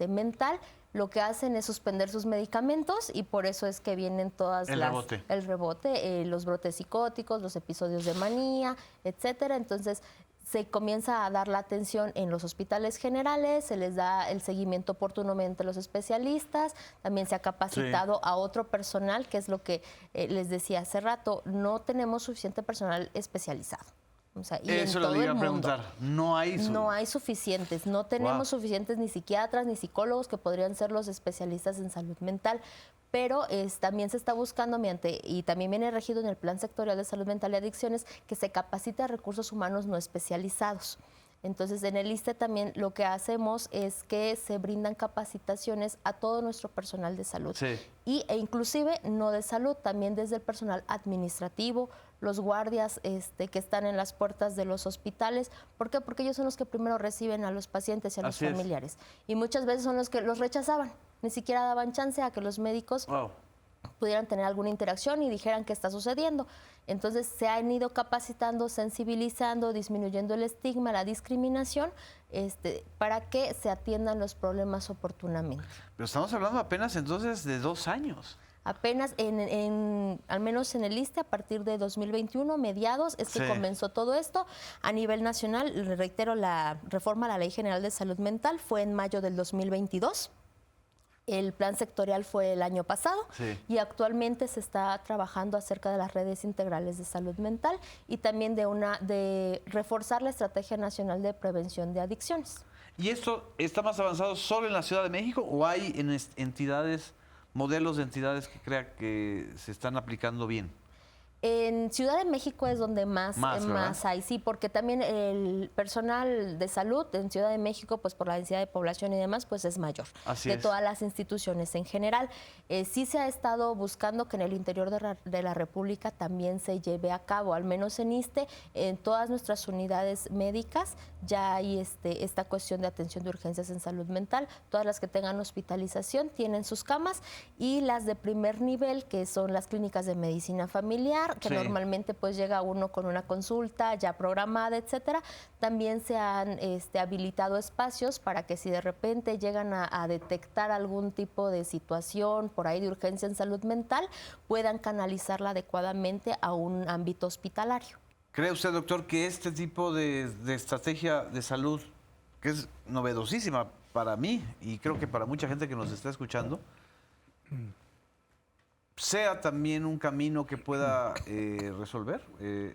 mental, lo que hacen es suspender sus medicamentos, y por eso es que vienen todas el rebote, los brotes psicóticos, los episodios de manía, etcétera. Entonces, se comienza a dar la atención en los hospitales generales, se les da el seguimiento oportunamente a los especialistas, también se ha capacitado a otro personal, que es lo que les decía hace rato, no tenemos suficiente personal especializado. O sea, y eso en todo lo iba el a preguntar. mundo, no hay suficientes, no tenemos suficientes ni psiquiatras ni psicólogos que podrían ser los especialistas en salud mental, pero también se está buscando y también viene regido en el Plan Sectorial de Salud Mental y Adicciones, que se capacite a recursos humanos no especializados. Entonces, en el ISSSTE también lo que hacemos es que se brindan capacitaciones a todo nuestro personal de salud. Sí. E inclusive no de salud, también desde el personal administrativo, los guardias que están en las puertas de los hospitales. ¿Por qué? Porque ellos son los que primero reciben a los pacientes y a los familiares. Y muchas veces son los que los rechazaban. Ni siquiera daban chance a que los médicos pudieran tener alguna interacción y dijeran qué está sucediendo. Entonces se han ido capacitando, sensibilizando, disminuyendo el estigma, la discriminación, para que se atiendan los problemas oportunamente. Pero estamos hablando apenas entonces de 2 años. Apenas, al menos en el ISSSTE, a partir de 2021, mediados, es que comenzó todo esto. A nivel nacional, le reitero, la reforma a la Ley General de Salud Mental fue en mayo del 2022. El plan sectorial fue el año pasado y actualmente se está trabajando acerca de las redes integrales de salud mental y también de reforzar la Estrategia Nacional de Prevención de Adicciones. ¿Y esto está más avanzado solo en la Ciudad de México o hay en modelos de entidades que crean que se están aplicando bien? En Ciudad de México es donde más hay, sí, porque también el personal de salud en Ciudad de México, pues por la densidad de población y demás, pues es mayor. Todas las instituciones en general. Sí se ha estado buscando que en el interior de la República también se lleve a cabo, al menos en ISSSTE, en todas nuestras unidades médicas ya hay esta cuestión de atención de urgencias en salud mental. Todas las que tengan hospitalización tienen sus camas y las de primer nivel, que son las clínicas de medicina familiar, que normalmente pues llega uno con una consulta ya programada, etcétera. También se han habilitado espacios para que si de repente llegan a detectar algún tipo de situación por ahí de urgencia en salud mental, puedan canalizarla adecuadamente a un ámbito hospitalario. ¿Cree usted, doctor, que este tipo de estrategia de salud, que es novedosísima para mí y creo que para mucha gente que nos está escuchando, sea también un camino que pueda resolver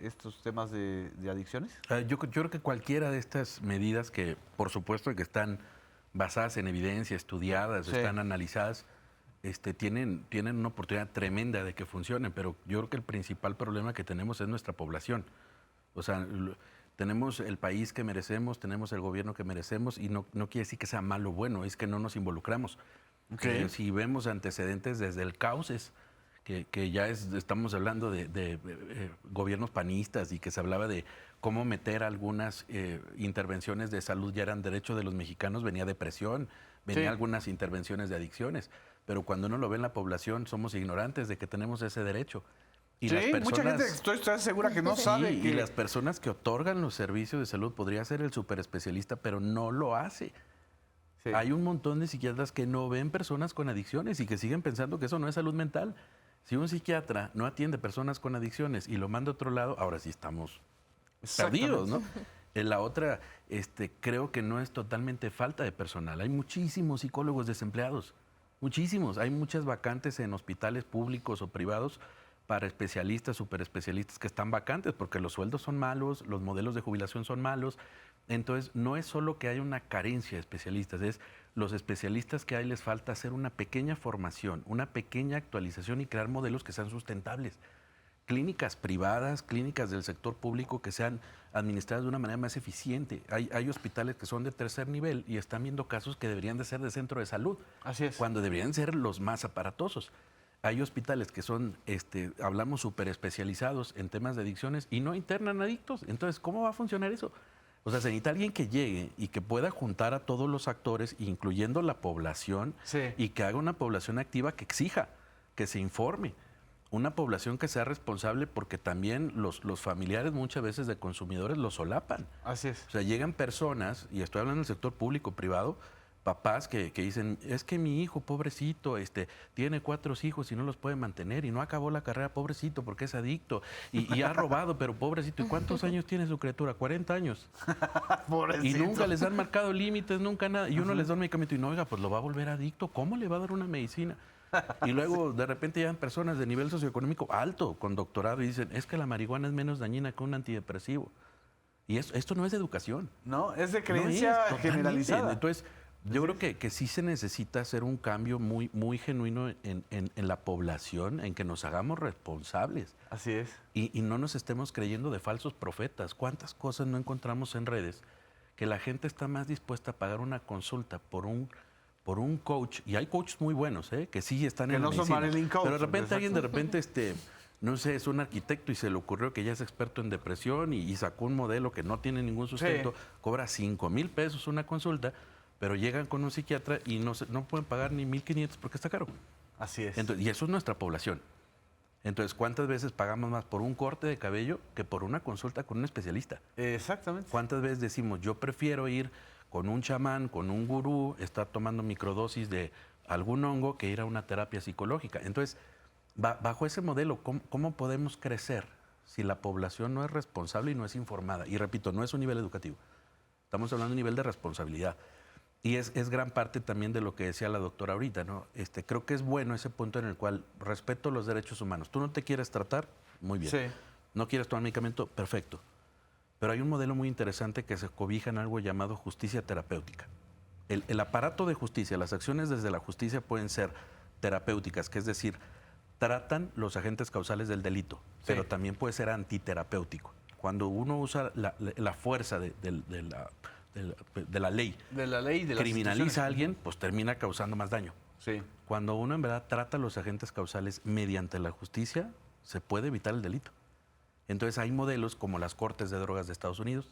estos temas de adicciones? Yo creo que cualquiera de estas medidas que, por supuesto, que están basadas en evidencia, estudiadas, están analizadas, tienen una oportunidad tremenda de que funcionen, pero yo creo que el principal problema que tenemos es nuestra población. O sea, tenemos el país que merecemos, tenemos el gobierno que merecemos y no quiere decir que sea malo o bueno, es que no nos involucramos. Si vemos antecedentes desde el Cauces, que ya estamos hablando de gobiernos panistas y que se hablaba de cómo meter algunas intervenciones de salud, ya eran derechos de los mexicanos, venía depresión, venía algunas intervenciones de adicciones, pero cuando uno lo ve en la población somos ignorantes de que tenemos ese derecho. Y las personas, mucha gente estoy segura que no sabe. Y las personas que otorgan los servicios de salud, podría ser el superespecialista, pero no lo hace. Hay un montón de psiquiatras que no ven personas con adicciones y que siguen pensando que eso no es salud mental. Si un psiquiatra no atiende personas con adicciones y lo manda a otro lado, ahora sí estamos perdidos, ¿no? En la otra, creo que no es totalmente falta de personal. Hay muchísimos psicólogos desempleados, muchísimos. Hay muchas vacantes en hospitales públicos o privados para especialistas, superespecialistas que están vacantes porque los sueldos son malos, los modelos de jubilación son malos. Entonces, no es solo que hay una carencia de especialistas, es los especialistas que hay les falta hacer una pequeña formación, una pequeña actualización y crear modelos que sean sustentables. Clínicas privadas, clínicas del sector público que sean administradas de una manera más eficiente. Hay hospitales que son de tercer nivel y están viendo casos que deberían de ser de centro de salud. Así es. Cuando deberían ser los más aparatosos. Hay hospitales que son, hablamos súper especializados en temas de adicciones y no internan adictos. Entonces, ¿cómo va a funcionar eso? O sea, se necesita alguien que llegue y que pueda juntar a todos los actores, incluyendo la población, y que haga una población activa que exija, que se informe. Una población que sea responsable porque también los familiares muchas veces de consumidores lo solapan. Así es. O sea, llegan personas, y estoy hablando del sector público-privado, papás que dicen, es que mi hijo, pobrecito, tiene 4 hijos y no los puede mantener y no acabó la carrera, pobrecito, porque es adicto y ha robado, pero pobrecito. ¿Y cuántos años tiene su criatura? 40 años. Y nunca les han marcado límites, nunca nada. Y uno les da un medicamento y no, oiga, pues lo va a volver adicto. ¿Cómo le va a dar una medicina? Y luego de repente llegan personas de nivel socioeconómico alto, con doctorado, y dicen, es que la marihuana es menos dañina que un antidepresivo. Y esto no es de educación. No, es de creencia generalizada. Entonces, yo creo que sí se necesita hacer un cambio muy, muy genuino en la población, en que nos hagamos responsables. Así es. Y no nos estemos creyendo de falsos profetas. ¿Cuántas cosas no encontramos en redes que la gente está más dispuesta a pagar una consulta por un coach? Y hay coaches muy buenos, que sí están en la medicina. Que no son Marilyn Coach. Pero de repente alguien no sé, es un arquitecto y se le ocurrió que ya es experto en depresión y sacó un modelo que no tiene ningún sustento, cobra 5,000 pesos una consulta, pero llegan con un psiquiatra y no pueden pagar ni 1,500 porque está caro. Así es. Entonces, y eso es nuestra población. Entonces, ¿cuántas veces pagamos más por un corte de cabello que por una consulta con un especialista? Exactamente. ¿Cuántas veces decimos, yo prefiero ir con un chamán, con un gurú, estar tomando microdosis de algún hongo que ir a una terapia psicológica? Entonces, bajo ese modelo, ¿cómo podemos crecer si la población no es responsable y no es informada? Y repito, no es un nivel educativo. Estamos hablando de un nivel de responsabilidad. Y es gran parte también de lo que decía la doctora ahorita, ¿no? Creo que es bueno ese punto en el cual respeto los derechos humanos. Tú no te quieres tratar, muy bien. Sí. No quieres tomar medicamento, perfecto. Pero hay un modelo muy interesante que se cobija en algo llamado justicia terapéutica. El aparato de justicia, las acciones desde la justicia pueden ser terapéuticas, que es decir, tratan los agentes causales del delito, pero también puede ser antiterapéutico. Cuando uno usa la fuerza de la ley, de criminaliza a alguien, pues termina causando más daño. Sí. Cuando uno en verdad trata a los agentes causales mediante la justicia, se puede evitar el delito. Entonces hay modelos como las Cortes de Drogas de Estados Unidos,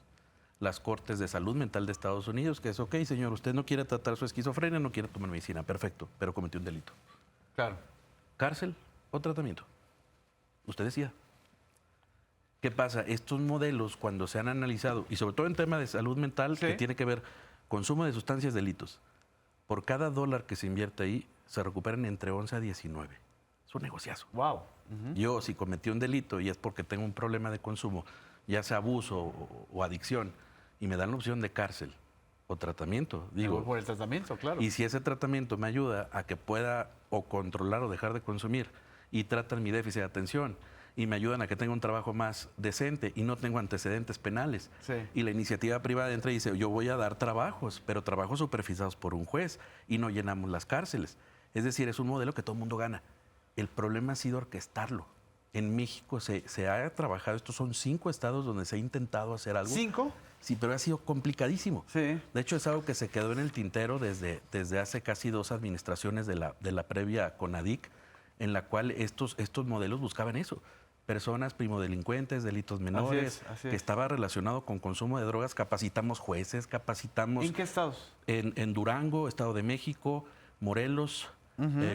las Cortes de Salud Mental de Estados Unidos, que es, ok, señor, usted no quiere tratar su esquizofrenia, no quiere tomar medicina, perfecto, pero cometió un delito. Claro. Cárcel o tratamiento. Usted decida. ¿Qué pasa? Estos modelos, cuando se han analizado, y sobre todo en tema de salud mental, que tiene que ver consumo de sustancias, delitos, por cada $1 que se invierte ahí, se recuperan entre 11 a 19. Es un negociazo. Wow. Yo, si cometí un delito y es porque tengo un problema de consumo, ya sea abuso o adicción, y me dan la opción de cárcel o tratamiento, digo. Por el tratamiento, claro. Y si ese tratamiento me ayuda a que pueda o controlar o dejar de consumir, y tratan mi déficit de atención, y me ayudan a que tenga un trabajo más decente y no tengo antecedentes penales. Sí. Y la iniciativa privada entra y dice, yo voy a dar trabajos, pero trabajos supervisados por un juez y no llenamos las cárceles. Es decir, es un modelo que todo el mundo gana. El problema ha sido orquestarlo. En México se ha trabajado, estos son 5 estados donde se ha intentado hacer algo. ¿5? Sí, pero ha sido complicadísimo. Sí. De hecho, es algo que se quedó en el tintero desde hace casi 2 administraciones de la previa CONADIC, en la cual estos modelos buscaban eso. Personas primodelincuentes, delitos menores, así es. Que estaba relacionado con consumo de drogas. Capacitamos jueces, capacitamos... ¿En qué estados? En Durango, Estado de México, Morelos,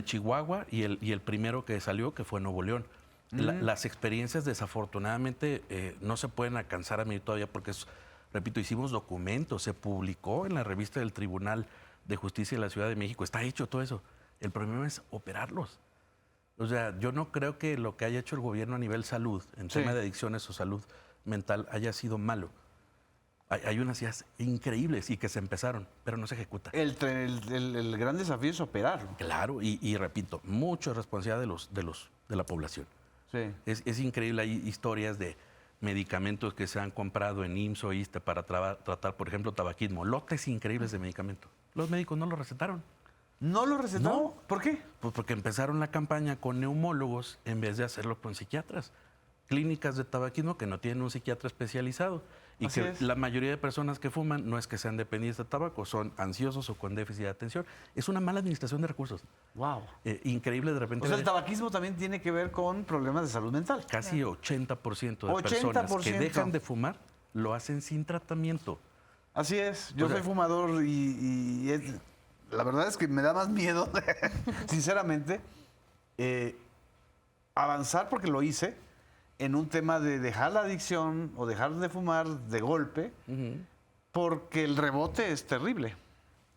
Chihuahua y el primero que salió, que fue Nuevo León. Las experiencias, desafortunadamente, no se pueden alcanzar a medir todavía porque, repito, hicimos documentos, se publicó en la revista del Tribunal de Justicia de la Ciudad de México. Está hecho todo eso. El problema es operarlos. O sea, yo no creo que lo que haya hecho el gobierno a nivel salud, en tema de adicciones o salud mental, haya sido malo. Hay unas ideas increíbles y que se empezaron, pero no se ejecuta. El gran desafío es operar. Claro, y repito, mucha responsabilidad de la población. Sí. Es increíble, hay historias de medicamentos que se han comprado en IMSS o ISSSTE para tratar, por ejemplo, tabaquismo. Lotes increíbles de medicamentos. Los médicos no lo recetaron. ¿No lo recetaron? No. ¿Por qué? Pues porque empezaron la campaña con neumólogos en vez de hacerlo con psiquiatras. Clínicas de tabaquismo que no tienen un psiquiatra especializado. Y Así que es. La mayoría de personas que fuman no es que sean dependientes de tabaco, son ansiosos o con déficit de atención. Es una mala administración de recursos. Wow. Increíble de repente. O sea, el tabaquismo también tiene que ver con problemas de salud mental. Casi 80% de personas que dejan de fumar lo hacen sin tratamiento. Así es. Yo soy fumador y la verdad es que me da más miedo, sinceramente, avanzar, porque lo hice, en un tema de dejar la adicción o dejar de fumar de golpe, porque el rebote es terrible.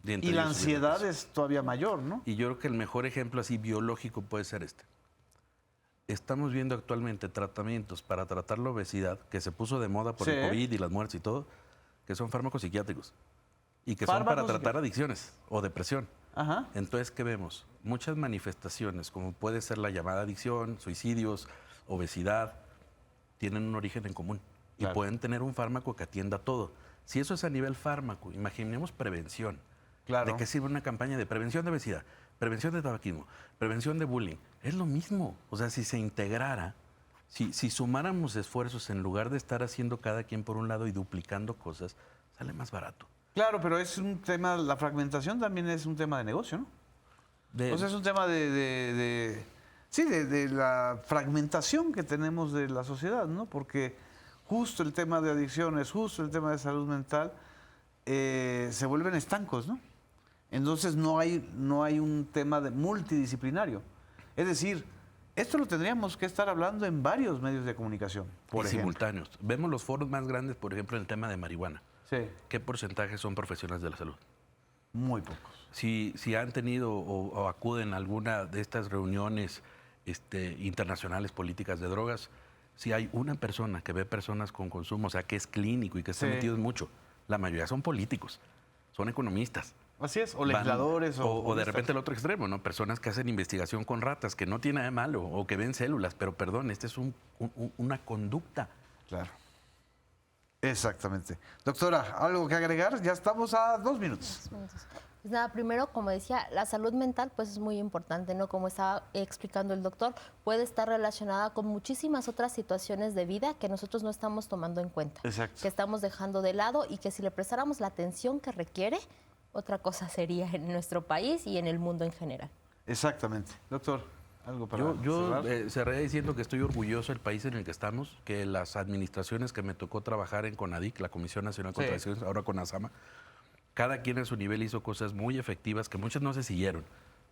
Y la ansiedad es todavía mayor, ¿no? Y yo creo que el mejor ejemplo así biológico puede ser este. Estamos viendo actualmente tratamientos para tratar la obesidad, que se puso de moda por el COVID y las muertes y todo, que son fármacos psiquiátricos y que son para tratar adicciones o depresión. Ajá. Entonces, ¿qué vemos? Muchas manifestaciones, como puede ser la llamada adicción, suicidios, obesidad, tienen un origen en común y pueden tener un fármaco que atienda todo. Si eso es a nivel fármaco, imaginemos prevención. Claro. ¿De qué sirve una campaña de prevención de obesidad, prevención de tabaquismo, prevención de bullying? Es lo mismo. O sea, si se integrara, si sumáramos esfuerzos en lugar de estar haciendo cada quien por un lado y duplicando cosas, sale más barato. Claro, pero es un tema, la fragmentación también es un tema de negocio, ¿no? O sea, es un tema de la fragmentación que tenemos de la sociedad, ¿no? Porque justo el tema de adicciones, justo el tema de salud mental, se vuelven estancos, ¿no? Entonces no hay un tema multidisciplinario. Es decir, esto lo tendríamos que estar hablando en varios medios de comunicación, por ejemplo. Simultáneos. Vemos los foros más grandes, por ejemplo, en el tema de marihuana. Sí. ¿Qué porcentaje son profesionales de la salud? Muy pocos. Si han tenido o acuden a alguna de estas reuniones internacionales políticas de drogas, si hay una persona que ve personas con consumo, o sea, que es clínico y que está metido en mucho, la mayoría son políticos, son economistas. Así es, o legisladores. O de repente el otro extremo, ¿no? Personas que hacen investigación con ratas, que no tiene nada de malo, o que ven células, pero perdón, esta es una conducta. Claro. Exactamente. Doctora, ¿algo que agregar? Ya estamos a 2 minutos. 2 minutos. Pues nada, primero, como decía, la salud mental pues es muy importante, ¿no? Como estaba explicando el doctor, puede estar relacionada con muchísimas otras situaciones de vida que nosotros no estamos tomando en cuenta. Exacto. Que estamos dejando de lado y que si le prestáramos la atención que requiere, otra cosa sería en nuestro país y en el mundo en general. Exactamente. Doctor, algo para Yo cerrar. cerré diciendo que estoy orgulloso del país en el que estamos, que las administraciones que me tocó trabajar en CONADIC, la Comisión Nacional contra Adicciones, ahora con ASAMA, cada quien a su nivel hizo cosas muy efectivas que muchas no se siguieron,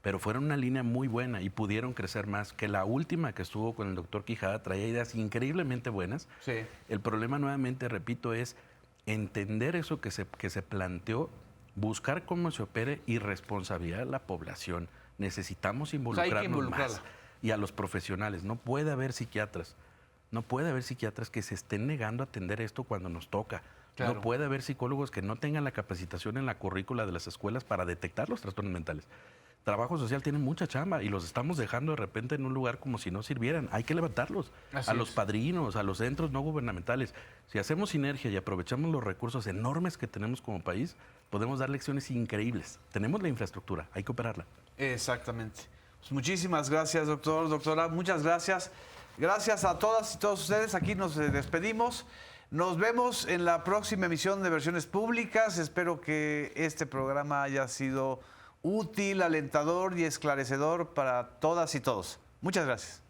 pero fueron una línea muy buena y pudieron crecer más. Que la última que estuvo con el doctor Quijada traía ideas increíblemente buenas. Sí. El problema, nuevamente, repito, es entender eso que se planteó, buscar cómo se opere y responsabilidad de la población. Necesitamos involucrarnos más. Y a los profesionales. No puede haber psiquiatras. No puede haber psiquiatras que se estén negando a atender esto cuando nos toca. Claro. No puede haber psicólogos que no tengan la capacitación en la currícula de las escuelas para detectar los trastornos mentales. Trabajo social tiene mucha chamba y los estamos dejando de repente en un lugar como si no sirvieran. Hay que levantarlos. Así a los padrinos, a los centros no gubernamentales. Si hacemos sinergia y aprovechamos los recursos enormes que tenemos como país, podemos dar lecciones increíbles. Tenemos la infraestructura, hay que operarla. Exactamente. Pues muchísimas gracias, doctor, doctora. Muchas gracias. Gracias a todas y todos ustedes. Aquí nos despedimos. Nos vemos en la próxima emisión de Versiones Públicas. Espero que este programa haya sido útil, alentador y esclarecedor para todas y todos. Muchas gracias.